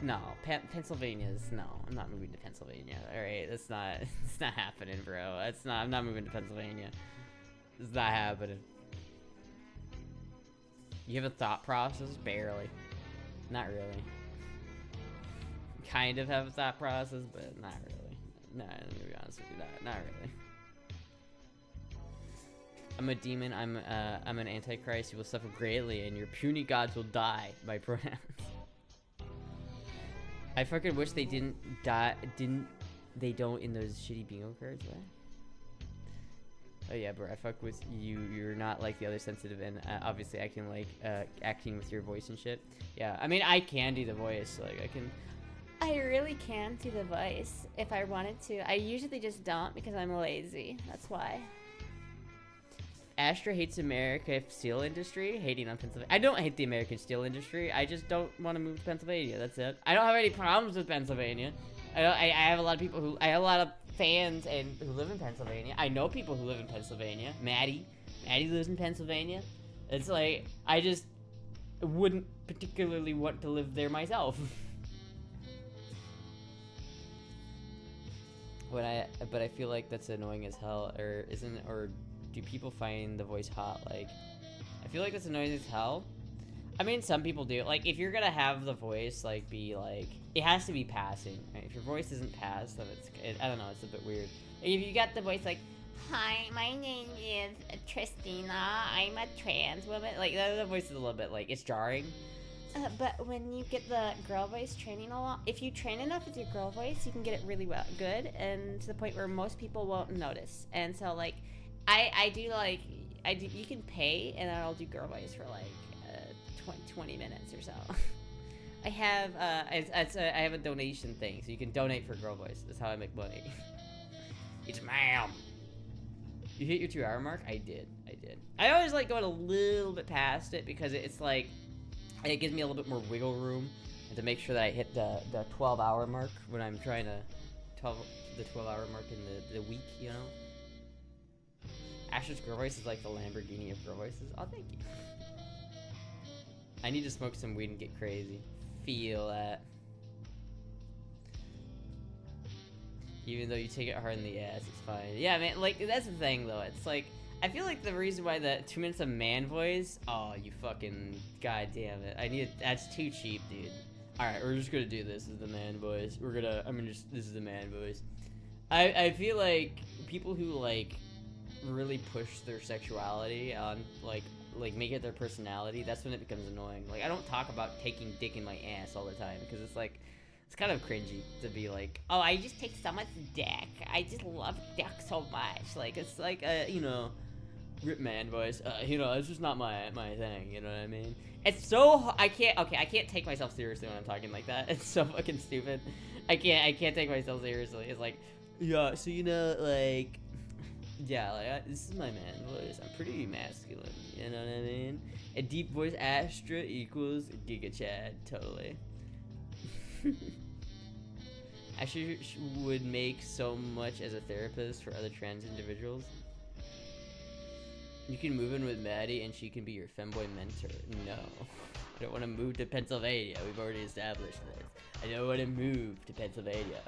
No, Pennsylvania's no. I'm not moving to Pennsylvania. All right, it's not happening, bro. I'm not moving to Pennsylvania. It's not happening. You have a thought process? Barely. Not really. Kind of have a thought process, but not really. No, to be honest with you, not really. I'm a demon. I'm an antichrist. You will suffer greatly, and your puny gods will die. My pronouns. I fucking wish they didn't die. They don't in those shitty bingo cards, right? Oh yeah, bro. I fuck with you. You're not like the other sensitive and obviously acting like acting with your voice and shit. Yeah, I mean I can do the voice. Like I can. I really can do the voice if I wanted to. I usually just don't because I'm lazy. That's why. Astra hates America steel industry, hating on Pennsylvania. I don't hate the American steel industry. I just don't want to move to Pennsylvania. That's it. I don't have any problems with Pennsylvania. I have a lot of people who I have a lot of fans and who live in Pennsylvania. I know people who live in Pennsylvania. Maddie lives in Pennsylvania. It's like I just wouldn't particularly want to live there myself. But I feel like that's annoying as hell, or isn't, or do people find the voice hot? Like, I feel like that's annoying as hell. I mean, some people do. Like, if you're gonna have the voice, like, be like, it has to be passing, right? If your voice isn't passed, then I don't know, it's a bit weird. Like, if you got the voice like, hi, my name is Tristina, I'm a trans woman, like, the voice is a little bit, like, it's jarring. But when you get the girl voice training a lot, if you train enough with your girl voice, you can get it really good, and to the point where most people won't notice. And so, like, I do, you can pay, and I'll do girl voice for, like, 20 minutes or so. I have I have a donation thing, so you can donate for girl voice. That's how I make money. It's ma'am. You hit your 2-hour mark? I did. I always like going a little bit past it because it's like, it gives me a little bit more wiggle room, and to make sure that I hit the 12-hour mark when I'm trying to the 12-hour mark in the week, you know. Astra's girl voice is like the Lamborghini of girl voices. Oh, thank you. I need to smoke some weed and get crazy. Feel that. Even though you take it hard in the ass, it's fine. Yeah, man, like, that's the thing, though. It's like, I feel like the reason why the 2 minutes of man voice, oh, you fucking, goddamn it. That's too cheap, dude. Alright, we're just gonna do this as the man voice. This is the man voice. I feel like people who, like, really push their sexuality on, like make it their personality, that's when it becomes annoying. Like, I don't talk about taking dick in my ass all the time, because it's like, it's kind of cringy to be like, oh, I just take so much dick. I just love dick so much. Like, it's like a, you know, rip man voice. You know, it's just not my thing, you know what I mean? It's so, I can't take myself seriously when I'm talking like that. It's so fucking stupid. I can't take myself seriously. It's like, yeah, so, you know, like, yeah, like, this is my man voice. I'm pretty masculine, you know what I mean? A deep voice Astra equals Giga Chad, totally. Astra would make so much as a therapist for other trans individuals. You can move in with Maddie and she can be your femboy mentor. No. I don't want to move to Pennsylvania. We've already established this. I don't want to move to Pennsylvania.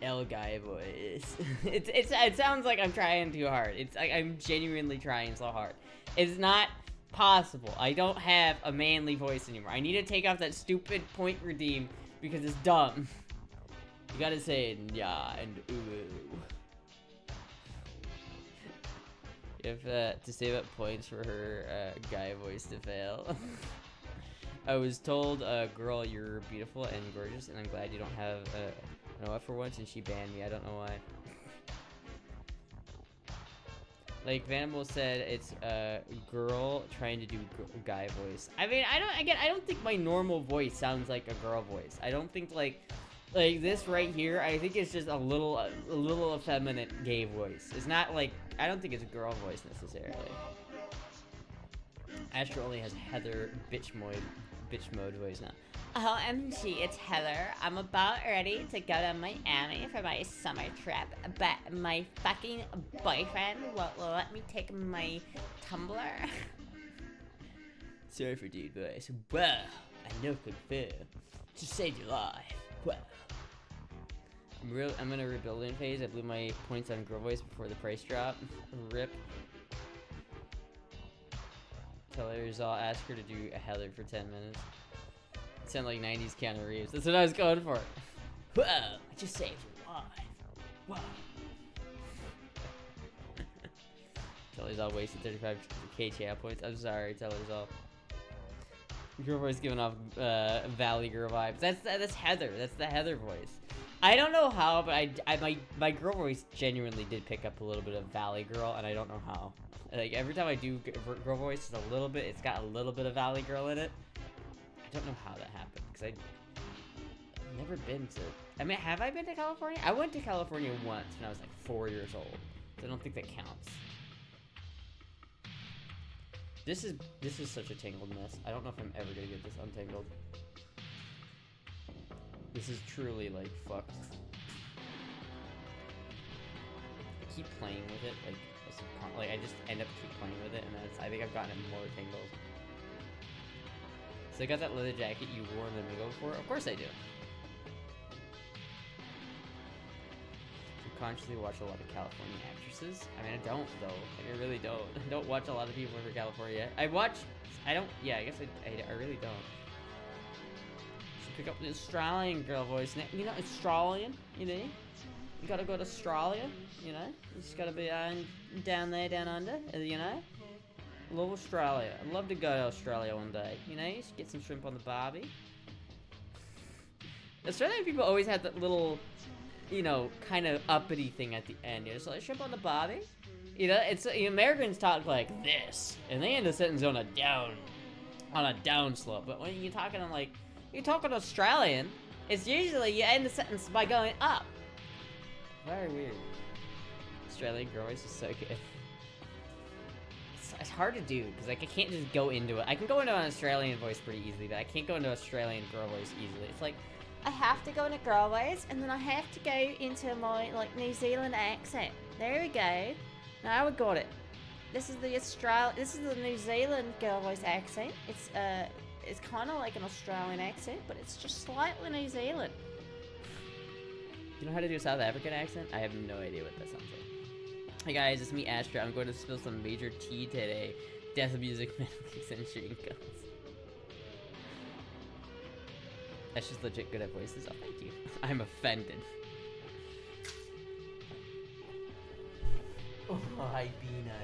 L guy voice. It sounds like I'm trying too hard. It's like I'm genuinely trying so hard. It's not possible. I don't have a manly voice anymore. I need to take off that stupid point redeem because it's dumb. You gotta say yeah and ooh. You have to save up points for her guy voice to fail. I was told, girl, you're beautiful and gorgeous, and I'm glad you don't have an OF for once, and she banned me. I don't know why. Like Vanable said, it's a girl trying to do guy voice. I mean, I don't think my normal voice sounds like a girl voice. I don't think like this right here. I think it's just a little effeminate gay voice. It's not like, I don't think it's a girl voice necessarily. Astra only has Heather bitch mode voice now. OMG, it's Heather. I'm about ready to go to Miami for my summer trip, but my fucking boyfriend won't let me take my Tumblr. Sorry for dude voice. Well, I know confirm. To save your life. Well. I'm in a rebuilding phase. I blew my points on girl voice before the price drop. Rip. Tell her I'll ask her to do a Heather for 10 minutes. Sound like 90s Keanu Reeves. That's what I was going for. Whoa, I just saved your life. Whoa. Teller's all wasted 35k channel points. I'm sorry, Teller's all. Girl voice giving off Valley Girl vibes. That's Heather. That's the Heather voice. I don't know how, but my girl voice genuinely did pick up a little bit of Valley Girl, and I don't know how. Like every time I do girl voice, it's got a little bit of Valley Girl in it. I don't know how that happened, because I've never been to, I mean, have I been to California? I went to California once when I was like 4 years old, so I don't think that counts. This is such a tangled mess. I don't know if I'm ever gonna get this untangled. This is truly like fucked. I keep playing with it, like I just end up keep playing with it, and I think I've gotten it more tangled. So I got that leather jacket you wore in the Migo before? Of course I do. subconsciously watch a lot of California actresses. I mean, I don't though. Like, I really don't. I don't watch a lot of people from California. I don't. Yeah, I guess I really don't. Should pick up the Australian girl voice. You know, Australian. You know, you gotta go to Australia. You know, you just gotta be down there, down under. You know, love Australia. I'd love to go to Australia one day. You know, just get some shrimp on the barbie. Australian people always have that little, you know, kind of uppity thing at the end. It's like shrimp on the barbie. You know, it's Americans talk like this, and they end the sentence on a down slope. But when you're talking Australian, it's usually you end the sentence by going up. Very weird. Australian girl voice is so good. It's hard to do because like I can't just go into it. I can go into an Australian voice pretty easily, but I can't go into Australian girl voice easily. It's like I have to go into girl voice, and then I have to go into my like New Zealand accent. There we go. Now we got it. This is the New Zealand girl voice accent. It's kind of like an Australian accent, but it's just slightly New Zealand. Do you know how to do a South African accent? I have no idea what that sounds like. Hey guys, it's me, Astra. I'm going to spill some major tea today. Death music, melodies, and shooting guns. That's just legit good at voices. Oh, thank you. I'm offended. Oh, hi, Peanut.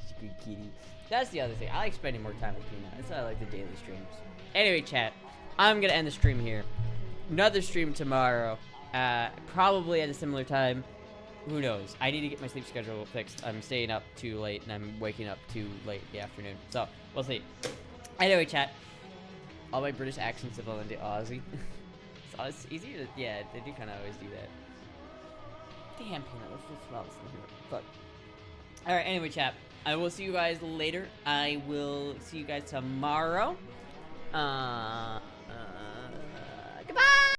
She's a good kitty. That's the other thing. I like spending more time with Peanut. That's why I like the daily streams. Anyway, chat. I'm going to end the stream here. Another stream tomorrow. Probably at a similar time. Who knows? I need to get my sleep schedule fixed. I'm staying up too late, and I'm waking up too late in the afternoon. So, we'll see. Anyway, chat. All my British accents have all into Aussie. So it's easy to, yeah, they do kind of always do that. Damn, Peanut, let's just smell this thing here. Fuck. Alright, anyway, chat. I will see you guys later. I will see you guys tomorrow.